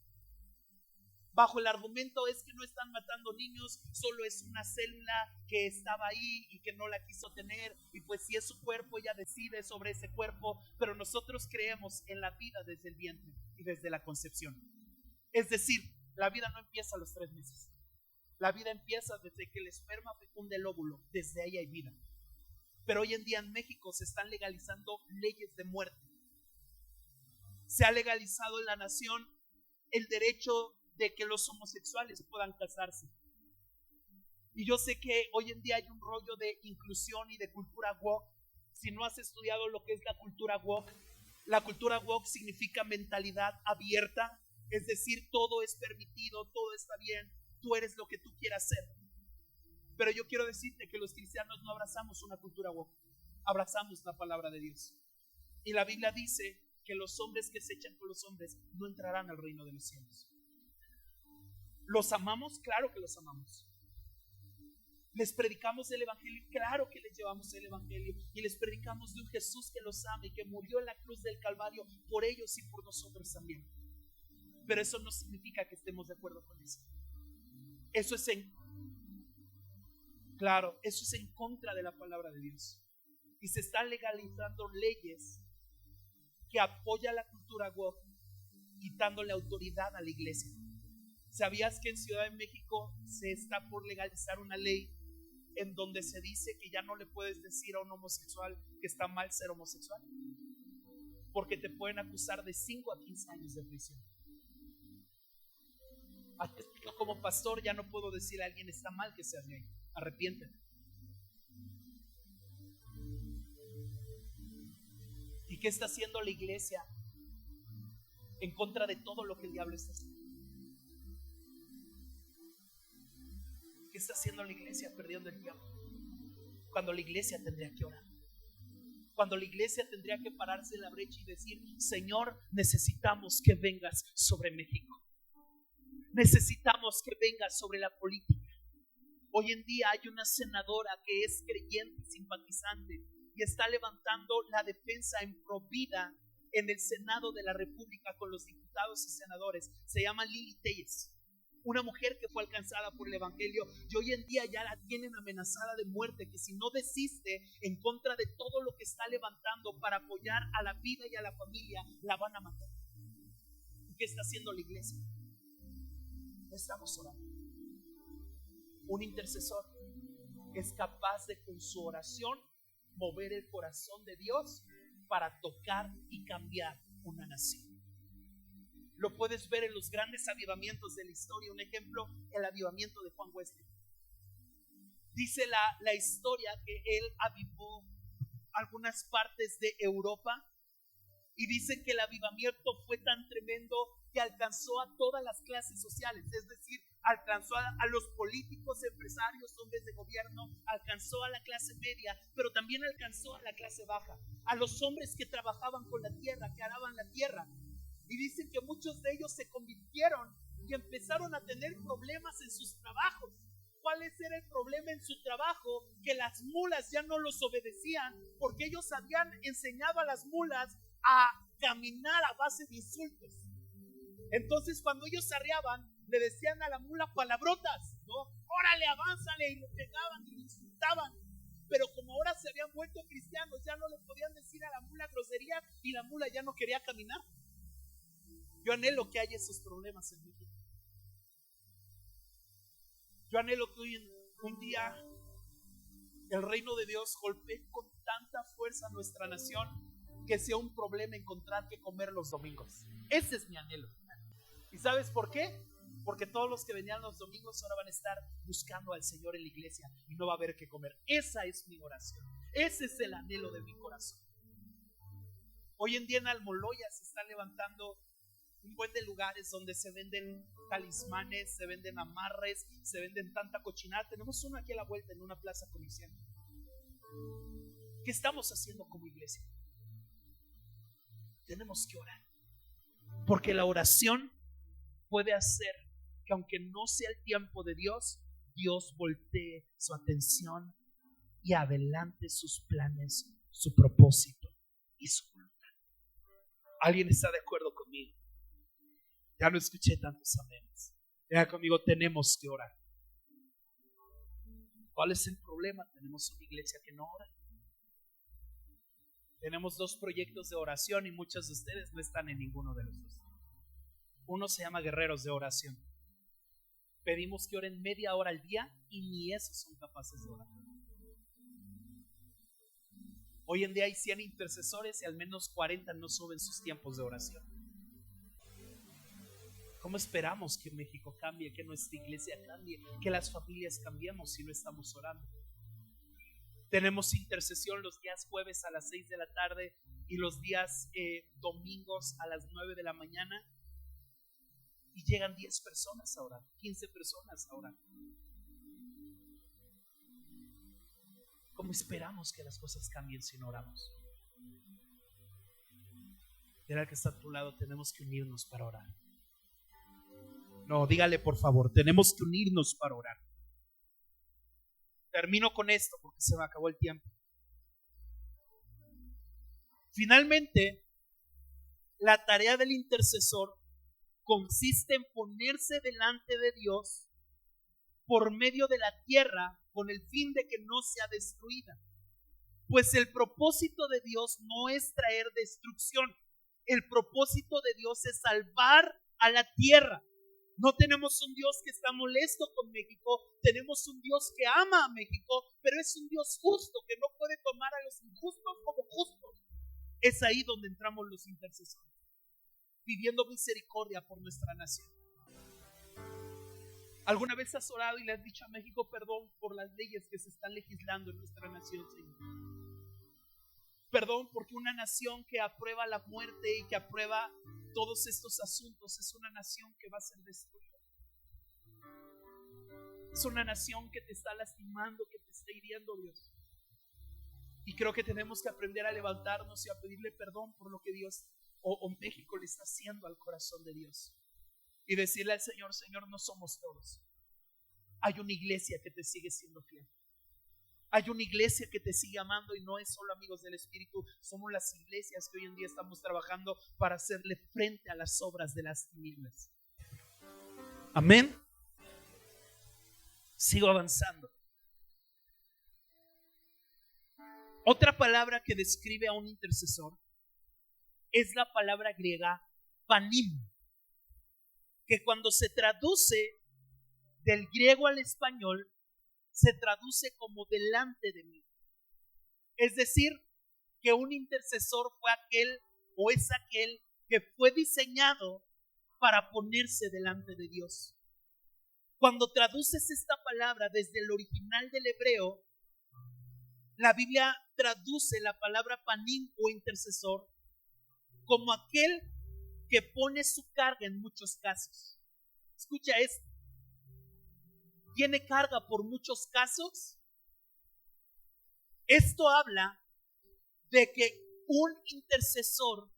Bajo el argumento es que no están matando niños, solo es una célula que estaba ahí y que no la quiso tener, y pues si es su cuerpo ella decide sobre ese cuerpo, pero nosotros creemos en la vida desde el vientre y desde la concepción. Es decir, la vida no empieza a los 3 meses, la vida empieza desde que el esperma fecunda el óvulo, desde ahí hay vida. Pero hoy en día en México se están legalizando leyes de muerte. Se ha legalizado en la nación el derecho de que los homosexuales puedan casarse. Y yo sé que hoy en día hay un rollo de inclusión y de cultura woke. Si no has estudiado lo que es la cultura woke significa mentalidad abierta, es decir, todo es permitido, todo está bien, tú eres lo que tú quieras ser. Pero yo quiero decirte que los cristianos no abrazamos una cultura woke, abrazamos la palabra de Dios. Y la Biblia dice que los hombres que se echan con los hombres no entrarán al reino de los cielos. ¿Los amamos? Claro que los amamos. ¿Les predicamos el evangelio? Claro que les llevamos el evangelio. Y les predicamos de un Jesús que los ama y que murió en la cruz del Calvario por ellos y por nosotros también. Pero eso no significa que estemos de acuerdo con eso. Eso es en contra de la palabra de Dios. Y se están legalizando leyes que apoyan la cultura woke, quitándole autoridad a la iglesia. ¿Sabías que en Ciudad de México se está por legalizar una ley en donde se dice que ya no le puedes decir a un homosexual que está mal ser homosexual? Porque te pueden acusar de 5 a 15 años de prisión. Yo como pastor ya no puedo decirle a alguien está mal que seas gay, arrepiéntete. ¿Y qué está haciendo la iglesia en contra de todo lo que el diablo está haciendo? ¿Qué está haciendo la iglesia perdiendo el tiempo? Cuando la iglesia tendría que orar. Cuando la iglesia tendría que pararse en la brecha y decir: Señor, necesitamos que vengas sobre México. Necesitamos que vengas sobre la política. Hoy en día hay una senadora que es creyente, simpatizante, y está levantando la defensa en pro vida en el Senado de la República con los diputados y senadores. Se llama Lili Telles. Una mujer que fue alcanzada por el evangelio y hoy en día ya la tienen amenazada de muerte, que si no desiste en contra de todo lo que está levantando para apoyar a la vida y a la familia, la van a matar. ¿Y qué está haciendo la iglesia? Estamos orando. Un intercesor es capaz de con su oración mover el corazón de Dios para tocar y cambiar una nación. Lo puedes ver en los grandes avivamientos de la historia. Un ejemplo, el avivamiento de Juan Wesley. Dice la historia que él avivó algunas partes de Europa, y dice que el avivamiento fue tan tremendo que alcanzó a todas las clases sociales, es decir, alcanzó a los políticos, empresarios, hombres de gobierno, alcanzó a la clase media, pero también alcanzó a la clase baja, a los hombres que trabajaban con la tierra, que araban la tierra. Y dice que muchos de ellos se convirtieron y empezaron a tener problemas en sus trabajos. ¿Cuál era el problema en su trabajo? Que las mulas ya no los obedecían, porque ellos habían enseñado a las mulas a caminar a base de insultos. Entonces cuando ellos arreaban, le decían a la mula palabrotas, ¿no? Órale, avánzale, y le pegaban y le insultaban. Pero como ahora se habían vuelto cristianos, ya no le podían decir a la mula grosería y la mula ya no quería caminar. Y Yo anhelo que haya esos problemas en México. Yo anhelo que hoy un día el reino de Dios golpee con tanta fuerza a nuestra nación que sea un problema encontrar que comer los domingos. Ese es mi anhelo. ¿Y sabes por qué? Porque todos los que venían los domingos ahora van a estar buscando al Señor en la iglesia y no va a haber que comer. Esa es mi oración. Ese es el anhelo de mi corazón. Hoy en día en Almoloya se están levantando un buen de lugares donde se venden talismanes, se venden amarres, se venden tanta cochinada. Tenemos uno aquí a la vuelta en una plaza comercial. ¿Qué estamos haciendo como iglesia? Tenemos que orar, porque la oración puede hacer que aunque no sea el tiempo de Dios, Dios voltee su atención y adelante sus planes, su propósito y su voluntad. ¿Alguien está de acuerdo conmigo? Ya no escuché tantos amenes. Diga conmigo, tenemos que orar. ¿Cuál es el problema? Tenemos una iglesia que no ora. Tenemos 2 proyectos de oración y muchos de ustedes no están en ninguno de los 2. Uno se llama Guerreros de Oración. Pedimos que oren media hora al día y ni esos son capaces de orar. Hoy en día hay 100 intercesores y al menos 40 no suben sus tiempos de oración. ¿Cómo esperamos que México cambie, que nuestra iglesia cambie, que las familias cambiemos si no estamos orando? Tenemos intercesión los días jueves a las 6 de la tarde y los días domingos a las 9 de la mañana. Y llegan 10 personas a orar, 15 personas a orar. ¿Cómo esperamos que las cosas cambien si no oramos? Mira que está a tu lado, tenemos que unirnos para orar. No, dígale por favor, tenemos que unirnos para orar. Termino con esto porque se me acabó el tiempo. Finalmente, la tarea del intercesor consiste en ponerse delante de Dios por medio de la tierra con el fin de que no sea destruida. Pues el propósito de Dios no es traer destrucción. El propósito de Dios es salvar a la tierra. No tenemos un Dios que está molesto con México, tenemos un Dios que ama a México, pero es un Dios justo que no puede tomar a los injustos como justos. Es ahí donde entramos los intercesores, pidiendo misericordia por nuestra nación. ¿Alguna vez has orado y le has dicho a México perdón por las leyes que se están legislando en nuestra nación, Señor? Perdón porque una nación que aprueba la muerte y que aprueba todos estos asuntos es una nación que va a ser destruida. Es una nación que te está lastimando, que te está hiriendo, Dios. Y creo que tenemos que aprender a levantarnos y a pedirle perdón por lo que Dios o México le está haciendo al corazón de Dios. Y decirle al Señor, Señor, no somos todos. Hay una iglesia que te sigue siendo fiel. Hay una iglesia que te sigue amando y no es solo amigos del Espíritu. Somos las iglesias que hoy en día estamos trabajando para hacerle frente a las obras de las tinieblas. Amén. Sigo avanzando. Otra palabra que describe a un intercesor es la palabra griega panim, que cuando se traduce del griego al español se traduce como delante de mí. Es decir, que un intercesor fue aquel o es aquel que fue diseñado para ponerse delante de Dios. Cuando traduces esta palabra desde el original del hebreo, la Biblia traduce la palabra panim o intercesor como aquel que pone su carga en muchos casos. Escucha esto. ¿Tiene carga por muchos casos? Esto habla de que un intercesor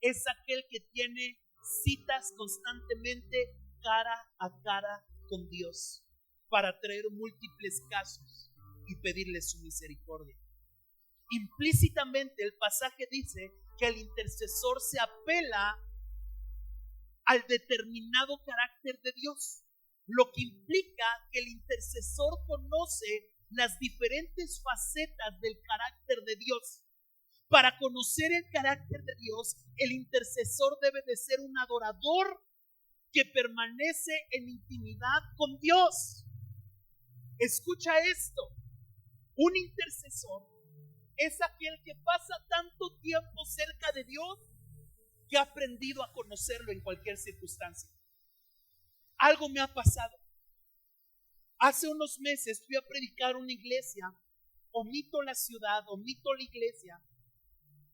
es aquel que tiene citas constantemente cara a cara con Dios para traer múltiples casos y pedirle su misericordia. Implícitamente el pasaje dice que el intercesor se apela al determinado carácter de Dios, lo que implica que el intercesor conoce las diferentes facetas del carácter de Dios. Para conocer el carácter de Dios, el intercesor debe de ser un adorador que permanece en intimidad con Dios. Escucha esto. Un intercesor es aquel que pasa tanto tiempo cerca de Dios que ha aprendido a conocerlo en cualquier circunstancia. Algo me ha pasado. Hace unos meses fui a predicar una iglesia, omito la ciudad, omito la iglesia,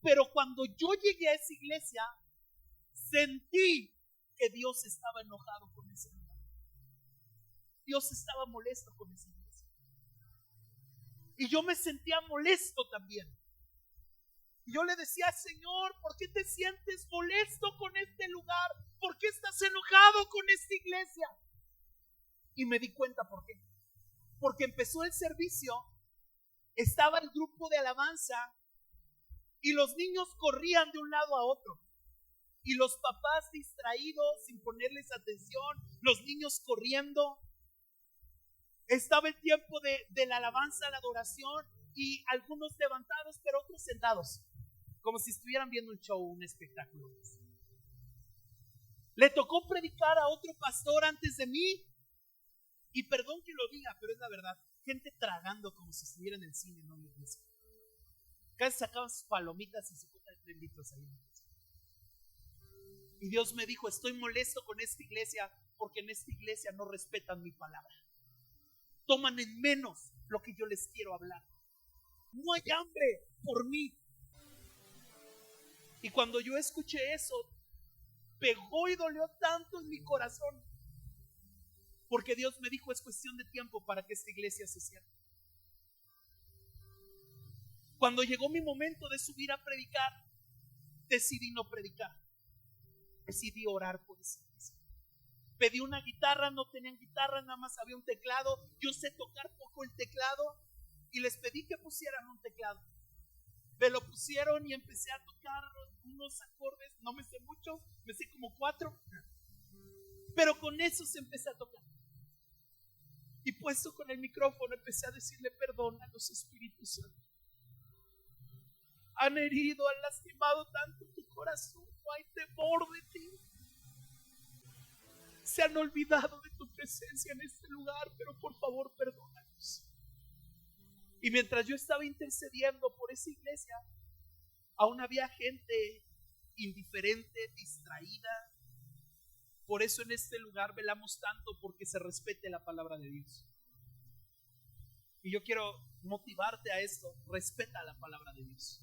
pero cuando yo llegué a esa iglesia, sentí que Dios estaba enojado con ese lugar. Dios estaba molesto con esa iglesia. Y yo me sentía molesto también. Y yo le decía, Señor, ¿por qué te sientes molesto con este lugar? ¿Por qué estás enojado con esta iglesia? Y me di cuenta por qué. Porque empezó el servicio, estaba el grupo de alabanza y los niños corrían de un lado a otro. Y los papás distraídos, sin ponerles atención, los niños corriendo. Estaba el tiempo de la alabanza, la adoración, y algunos levantados, pero otros sentados, como si estuvieran viendo un show, un espectáculo. Le tocó predicar a otro pastor antes de mí, y perdón que lo diga, pero es la verdad, gente tragando como si estuviera en el cine, no en la iglesia. Casi sacaban sus palomitas y su coca de 3 litros ahí. Y Dios me dijo, estoy molesto con esta iglesia porque en esta iglesia no respetan mi palabra. Toman en menos lo que yo les quiero hablar. No hay hambre por mí. Y cuando yo escuché eso, pegó y dolió tanto en mi corazón. Porque Dios me dijo, es cuestión de tiempo para que esta iglesia se cierre. Cuando llegó mi momento de subir a predicar, decidí no predicar. Decidí orar por esa iglesia. Pedí una guitarra, no tenían guitarra, nada más había un teclado. Yo sé tocar poco el teclado y les pedí que pusieran un teclado. Me lo pusieron y empecé a tocar unos acordes, no me sé muchos, me sé como 4, pero con eso se empecé a tocar. Y puesto con el micrófono empecé a decirle, perdona a los Espíritus Santos. Han herido, han lastimado tanto tu corazón, no hay temor de ti. Se han olvidado de tu presencia en este lugar, pero por favor perdónanos. Y mientras yo estaba intercediendo por esa iglesia, aún había gente indiferente, distraída. Por eso en este lugar velamos tanto porque se respete la palabra de Dios. Y yo quiero motivarte a esto, respeta la palabra de Dios.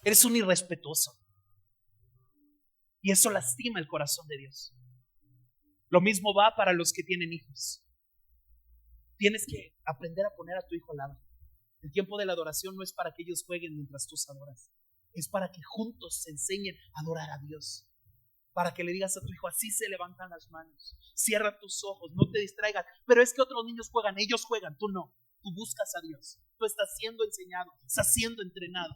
Eres un irrespetuoso. Y eso lastima el corazón de Dios. Lo mismo va para los que tienen hijos. Tienes que aprender a poner a tu hijo al lado. El tiempo de la adoración no es para que ellos jueguen mientras tú adoras. Es para que juntos se enseñen a adorar a Dios. Para que le digas a tu hijo, así se levantan las manos. Cierra tus ojos, no te distraigas. Pero es que otros niños juegan, ellos juegan, tú no. Tú buscas a Dios. Tú estás siendo enseñado, estás siendo entrenado.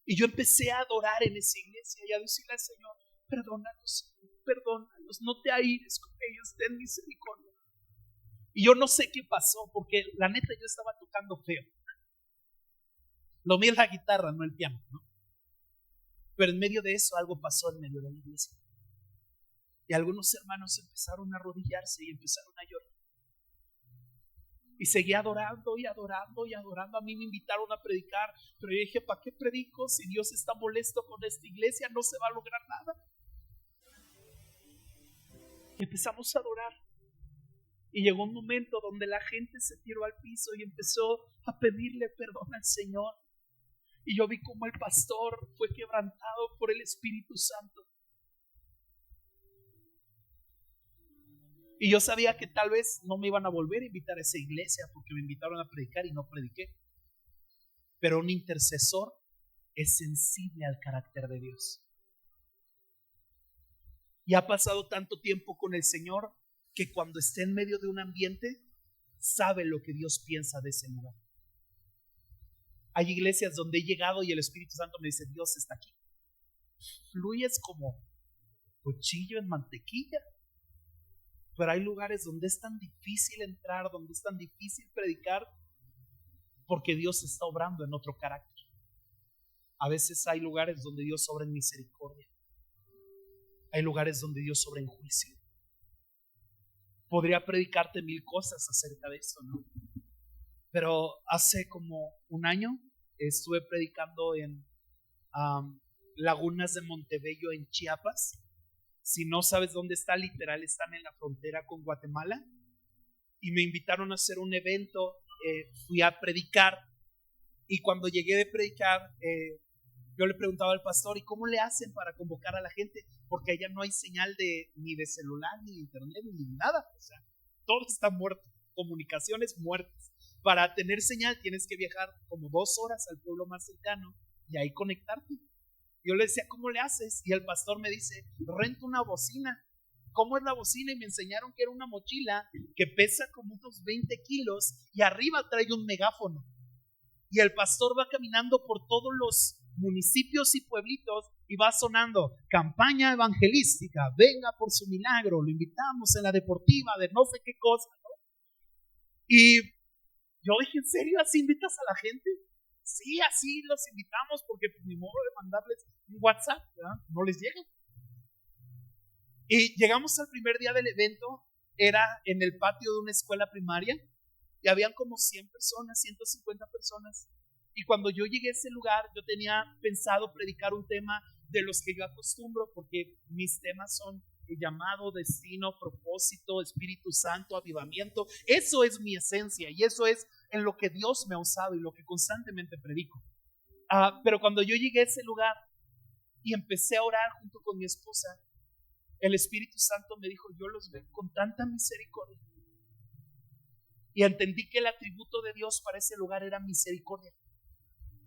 Y yo empecé a adorar en esa iglesia y a decirle al Señor, perdónanos, perdónanos, no te aires con ellos, ten misericordia. Y yo no sé qué pasó, porque la neta yo estaba tocando feo. Lo mío es la guitarra, no el piano, ¿no? Pero en medio de eso algo pasó en medio de la iglesia. Y algunos hermanos empezaron a arrodillarse y empezaron a llorar. Y seguí adorando y adorando y adorando. A mí me invitaron a predicar, pero yo dije, ¿para qué predico? Si Dios está molesto con esta iglesia, no se va a lograr nada. Y empezamos a adorar. Y llegó un momento donde la gente se tiró al piso y empezó a pedirle perdón al Señor. Y yo vi cómo el pastor fue quebrantado por el Espíritu Santo. Y yo sabía que tal vez no me iban a volver a invitar a esa iglesia porque me invitaron a predicar y no prediqué. Pero un intercesor es sensible al carácter de Dios. Y ha pasado tanto tiempo con el Señor que cuando esté en medio de un ambiente sabe lo que Dios piensa de ese lugar. Hay iglesias donde he llegado y el Espíritu Santo me dice, Dios está aquí. Fluyes como cuchillo en mantequilla. Pero hay lugares donde es tan difícil entrar, donde es tan difícil predicar, porque Dios está obrando en otro carácter. A veces hay lugares donde Dios obra en misericordia. Hay lugares donde Dios obra en juicio. Podría predicarte 1000 cosas acerca de esto, ¿no? Pero hace como un año estuve predicando en Lagunas de Montebello, en Chiapas. Si no sabes dónde está, literal están en la frontera con Guatemala. Y me invitaron a hacer un evento. Fui a predicar. Y cuando llegué de predicar, yo le preguntaba al pastor, ¿y cómo le hacen para convocar a la gente? Porque allá no hay señal ni de celular, ni de internet, ni nada. O sea, todo está muerto. Comunicaciones muertas. Para tener señal tienes que viajar como 2 horas al pueblo más cercano y ahí conectarte. Yo le decía, ¿cómo le haces? Y el pastor me dice, rento una bocina. ¿Cómo es la bocina? Y me enseñaron que era una mochila que pesa como unos 20 kilos y arriba trae un megáfono. Y el pastor va caminando por todos los municipios y pueblitos y va sonando campaña evangelística, venga por su milagro, lo invitamos en la deportiva de no sé qué cosa, ¿no? Y yo dije, ¿en serio así invitas a la gente? Sí, así los invitamos porque pues, ni modo de mandarles un WhatsApp, ¿verdad? No les llega. Y llegamos al primer día del evento, era en el patio de una escuela primaria y habían como 100 personas, 150 personas. Y cuando yo llegué a ese lugar, yo tenía pensado predicar un tema de los que yo acostumbro, porque mis temas son el llamado, destino, propósito, Espíritu Santo, avivamiento. Eso es mi esencia y eso es en lo que Dios me ha usado y lo que constantemente predico. Pero cuando yo llegué a ese lugar y empecé a orar junto con mi esposa, el Espíritu Santo me dijo, yo los veo con tanta misericordia. Y entendí que el atributo de Dios para ese lugar era misericordia.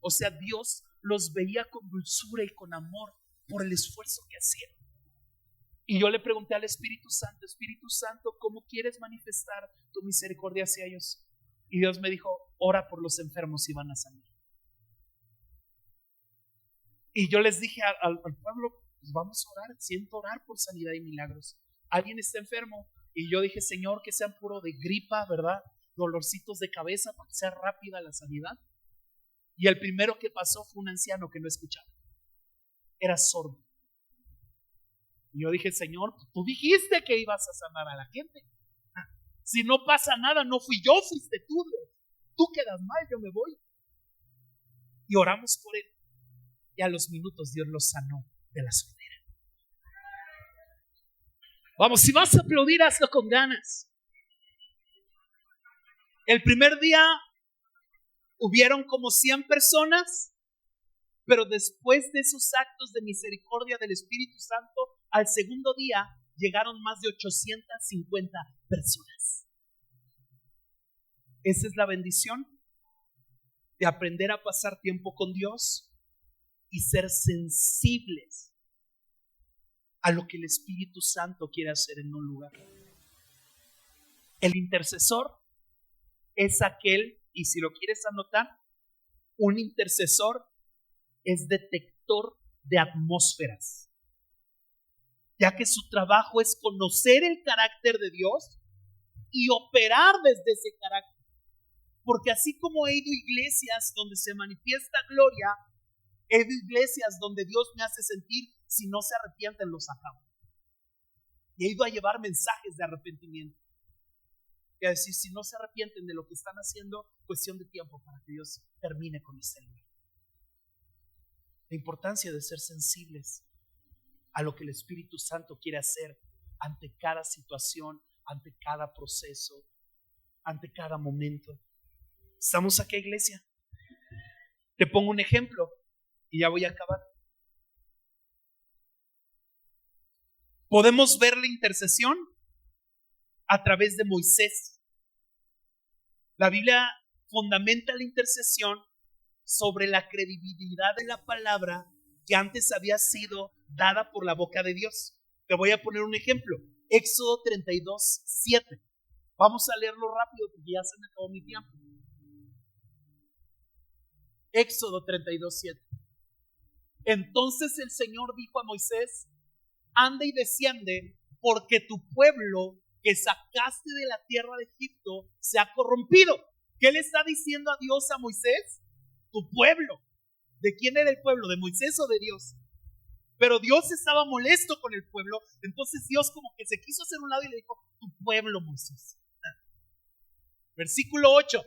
O sea, Dios los veía con dulzura y con amor por el esfuerzo que hacían. Y yo le pregunté al Espíritu Santo, ¿cómo quieres manifestar tu misericordia hacia ellos? Y Dios me dijo, ora por los enfermos y van a sanar. Y yo les dije al pueblo, pues vamos a orar, siento orar por sanidad y milagros. Alguien está enfermo y yo dije, Señor, que sean puro de gripa, ¿verdad? Dolorcitos de cabeza para que sea rápida la sanidad. Y el primero que pasó fue un anciano que no escuchaba, era sordo. Y yo dije, Señor, tú dijiste que ibas a sanar a la gente. Si no pasa nada, no fui yo, fuiste tú. Tú quedas mal, yo me voy. Y oramos por él. Y a los minutos Dios lo sanó de la sordera. Vamos, si vas a aplaudir, hazlo con ganas. El primer día hubieron como 100 personas, pero después de esos actos de misericordia del Espíritu Santo, al segundo día llegaron más de 850 personas. Esa es la bendición de aprender a pasar tiempo con Dios y ser sensibles a lo que el Espíritu Santo quiere hacer en un lugar. El intercesor es aquel, y si lo quieres anotar, un intercesor es detector de atmósferas, ya que su trabajo es conocer el carácter de Dios y operar desde ese carácter. Porque así como he ido a iglesias donde se manifiesta gloria, he ido a iglesias donde Dios me hace sentir, si no se arrepienten los acabo. Y he ido a llevar mensajes de arrepentimiento y a decir, si no se arrepienten de lo que están haciendo, cuestión de tiempo para que Dios termine con este lugar. La importancia de ser sensibles a lo que el Espíritu Santo quiere hacer ante cada situación, ante cada proceso, ante cada momento. ¿Estamos aquí, iglesia? Te pongo un ejemplo y ya voy a acabar. Podemos ver la intercesión a través de Moisés. La Biblia fundamenta la intercesión sobre la credibilidad de la palabra que antes había sido dada por la boca de Dios. Te voy a poner un ejemplo. Éxodo 32:7. Vamos a leerlo rápido porque ya se me acabó mi tiempo. Éxodo 32:7. Entonces el Señor dijo a Moisés: anda y desciende, porque tu pueblo que sacaste de la tierra de Egipto se ha corrompido. ¿Qué le está diciendo a Dios a Moisés? Tu pueblo. ¿De quién era el pueblo? ¿De Moisés o de Dios? Pero Dios estaba molesto con el pueblo. Entonces Dios como que se quiso hacer un lado y le dijo: tu pueblo, Moisés. Versículo 8.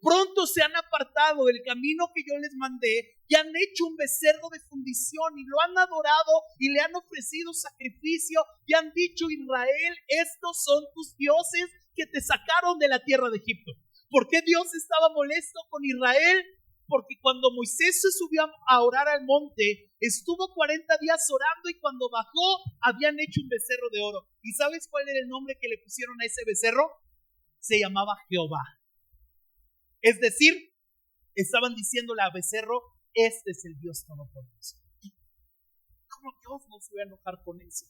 Pronto se han apartado del camino que yo les mandé y han hecho un becerro de fundición y lo han adorado y le han ofrecido sacrificio y han dicho: Israel, estos son tus dioses que te sacaron de la tierra de Egipto. ¿Por qué Dios estaba molesto con Israel? Porque cuando Moisés se subió a orar al monte, estuvo 40 días orando y cuando bajó habían hecho un becerro de oro. ¿Y sabes cuál era el nombre que le pusieron a ese becerro? Se llamaba Jehová. Es decir, estaban diciéndole a becerro: este es el Dios Todopoderoso. ¿Cómo Dios no se va a enojar con eso?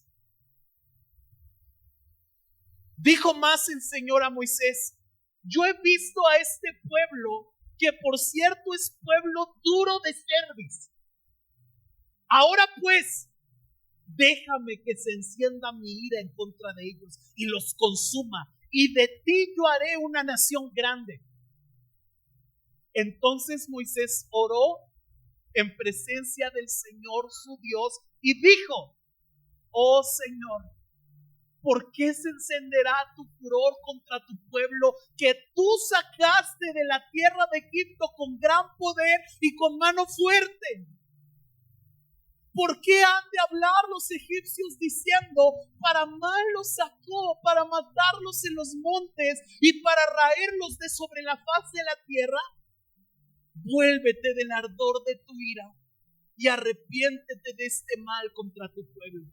Dijo más el Señor a Moisés: yo he visto a este pueblo, que por cierto es pueblo duro de cerviz. Ahora pues, déjame que se encienda mi ira en contra de ellos y los consuma, y de ti yo haré una nación grande. Entonces Moisés oró en presencia del Señor su Dios y dijo: oh Señor, ¿por qué se encenderá tu furor contra tu pueblo que tú sacaste de la tierra de Egipto con gran poder y con mano fuerte? ¿Por qué han de hablar los egipcios diciendo: para mal los sacó, para matarlos en los montes y para raerlos de sobre la faz de la tierra? Vuélvete del ardor de tu ira y arrepiéntete de este mal contra tu pueblo.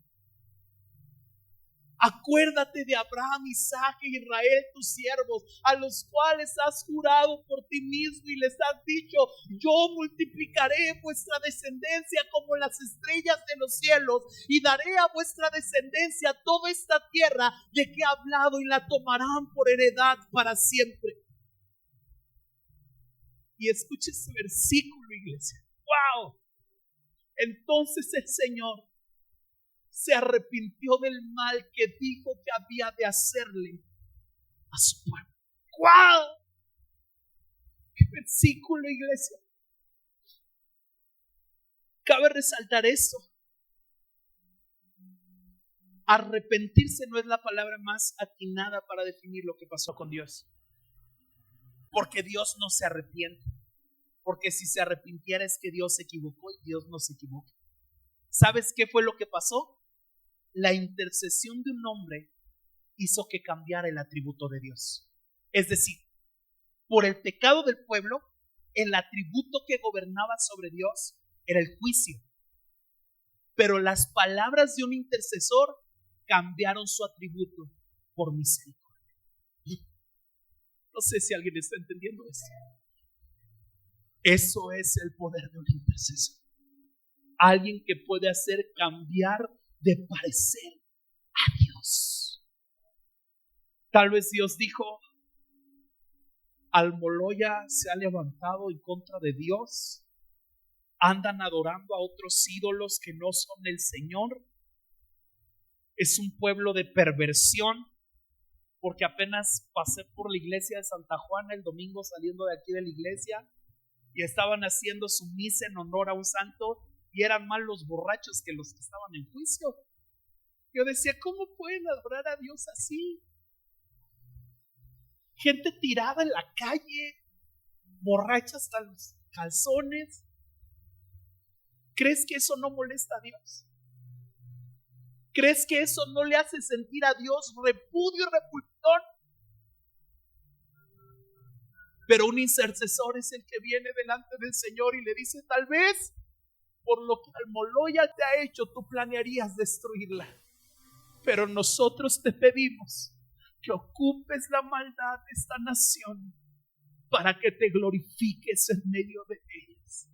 Acuérdate de Abraham, Isaac e Israel, tus siervos, a los cuales has jurado por ti mismo y les has dicho: yo multiplicaré vuestra descendencia como las estrellas de los cielos y daré a vuestra descendencia toda esta tierra de que he hablado y la tomarán por heredad para siempre. Y escuche ese versículo, iglesia. ¡Wow! Entonces el Señor se arrepintió del mal que dijo que había de hacerle a su pueblo. ¡Wow! ¡Qué versículo, iglesia! Cabe resaltar esto. Arrepentirse no es la palabra más atinada para definir lo que pasó con Dios. Porque Dios no se arrepiente. Porque si se arrepintiera es que Dios se equivocó y Dios no se equivoca. ¿Sabes qué fue lo que pasó? La intercesión de un hombre hizo que cambiara el atributo de Dios. Es decir, por el pecado del pueblo, el atributo que gobernaba sobre Dios era el juicio. Pero las palabras de un intercesor cambiaron su atributo por misericordia. No sé si alguien está entendiendo esto. Eso es el poder de un intercesor. Alguien que puede hacer cambiar de parecer a Dios. Tal vez Dios dijo: Almoloya se ha levantado en contra de Dios. Andan adorando a otros ídolos que no son el Señor. Es un pueblo de perversión. Porque apenas pasé por la iglesia de Santa Juana el domingo saliendo de aquí de la iglesia y estaban haciendo su misa en honor a un santo y eran más los borrachos que los que estaban en juicio. Yo decía: ¿cómo pueden adorar a Dios así? Gente tirada en la calle, borracha hasta los calzones. ¿Crees que eso no molesta a Dios? ¿Crees que eso no le hace sentir a Dios repudio y repulsión? Pero un intercesor es el que viene delante del Señor y le dice: tal vez por lo que Almoloya te ha hecho, tú planearías destruirla. Pero nosotros te pedimos que ocupes la maldad de esta nación para que te glorifiques en medio de ellas.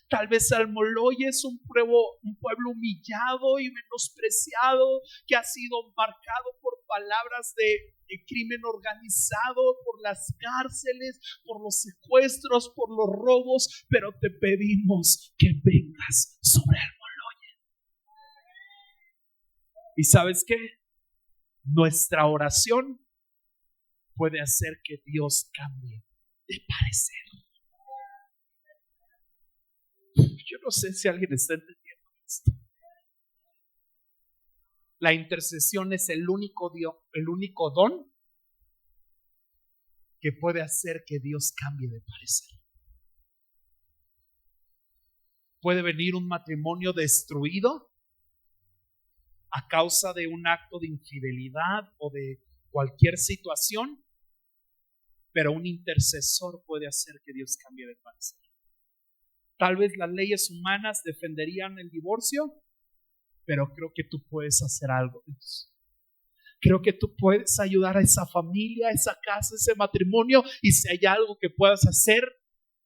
Tal vez Almoloya es un pueblo humillado y menospreciado que ha sido marcado por palabras de crimen organizado, por las cárceles, por los secuestros, por los robos, pero te pedimos que vengas sobre el Moloye. ¿Y sabes qué? Nuestra oración puede hacer que Dios cambie de parecer. Yo no sé si alguien está entendiendo esto. La intercesión es el único don que puede hacer que Dios cambie de parecer. Puede venir un matrimonio destruido a causa de un acto de infidelidad o de cualquier situación, pero un intercesor puede hacer que Dios cambie de parecer. Tal vez las leyes humanas defenderían el divorcio, pero creo que tú puedes hacer algo, Dios. Creo que tú puedes ayudar a esa familia, a esa casa, a ese matrimonio, y si hay algo que puedas hacer,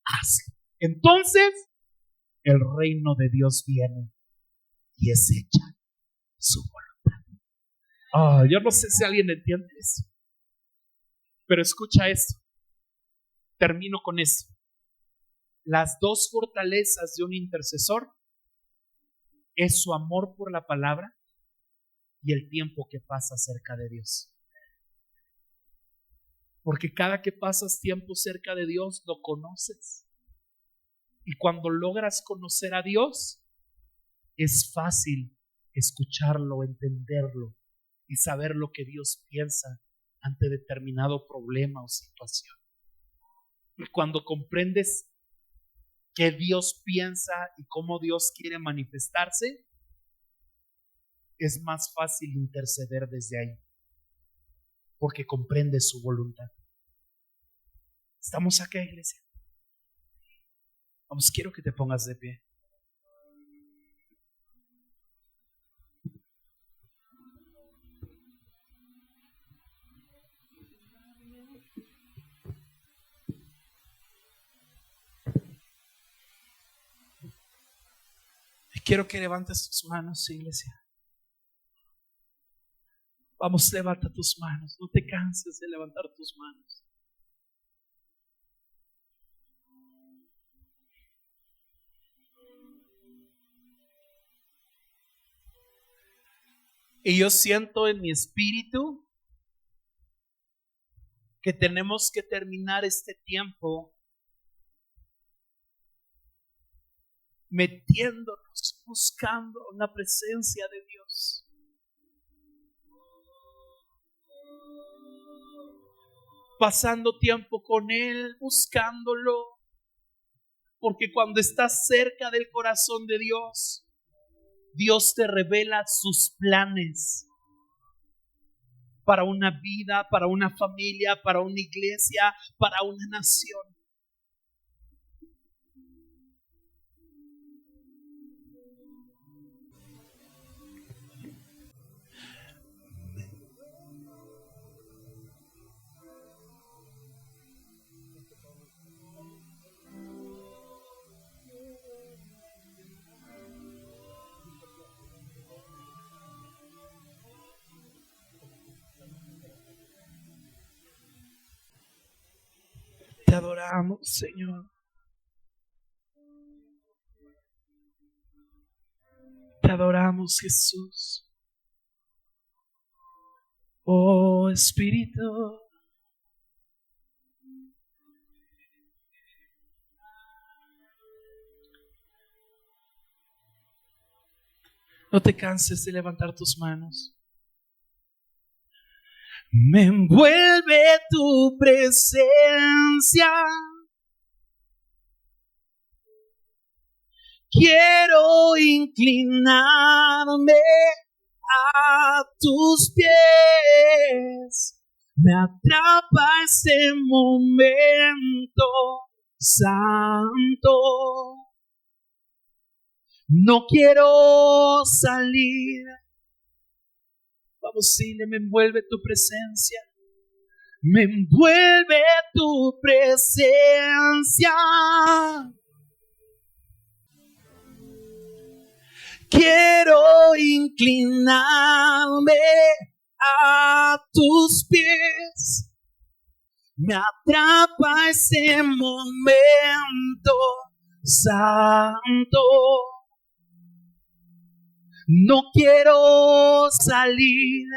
hazlo. Entonces, el reino de Dios viene y es hecha su voluntad. Yo no sé si alguien entiende eso, pero escucha esto. Termino con esto. Las dos fortalezas de un intercesor es su amor por la palabra y el tiempo que pasa cerca de Dios. Porque cada que pasas tiempo cerca de Dios, lo conoces. Y cuando logras conocer a Dios, es fácil escucharlo, entenderlo y saber lo que Dios piensa ante determinado problema o situación. Y cuando comprendes qué Dios piensa y cómo Dios quiere manifestarse, es más fácil interceder desde ahí, porque comprendes su voluntad. ¿Estamos acá, iglesia? Vamos, quiero que te pongas de pie. Quiero que levantes tus manos, iglesia. Vamos, levanta tus manos. No te canses de levantar tus manos. Y yo siento en mi espíritu que tenemos que terminar este tiempo metiéndonos, buscando la presencia de Dios. Pasando tiempo con Él, buscándolo. Porque cuando estás cerca del corazón de Dios, Dios te revela sus planes para una vida, para una familia, para una iglesia, para una nación. Te adoramos, Señor. Te adoramos, Jesús. Oh Espíritu. No te canses de levantar tus manos. Me envuelve tu presencia. Quiero inclinarme a tus pies. Me atrapa ese momento santo. No quiero salir. Vamos, sí, me envuelve tu presencia. Me envuelve tu presencia. Quiero inclinarme a tus pies. Me atrapa ese momento santo. No quiero salir.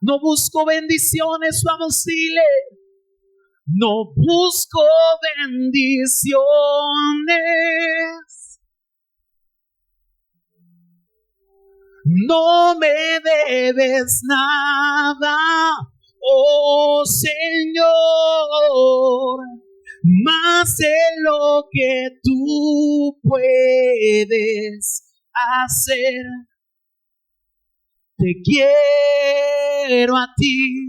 No busco bendiciones, vamos, dile. No busco bendiciones. No me debes nada, oh Señor, más de lo que tú puedes hacer. Te quiero a ti,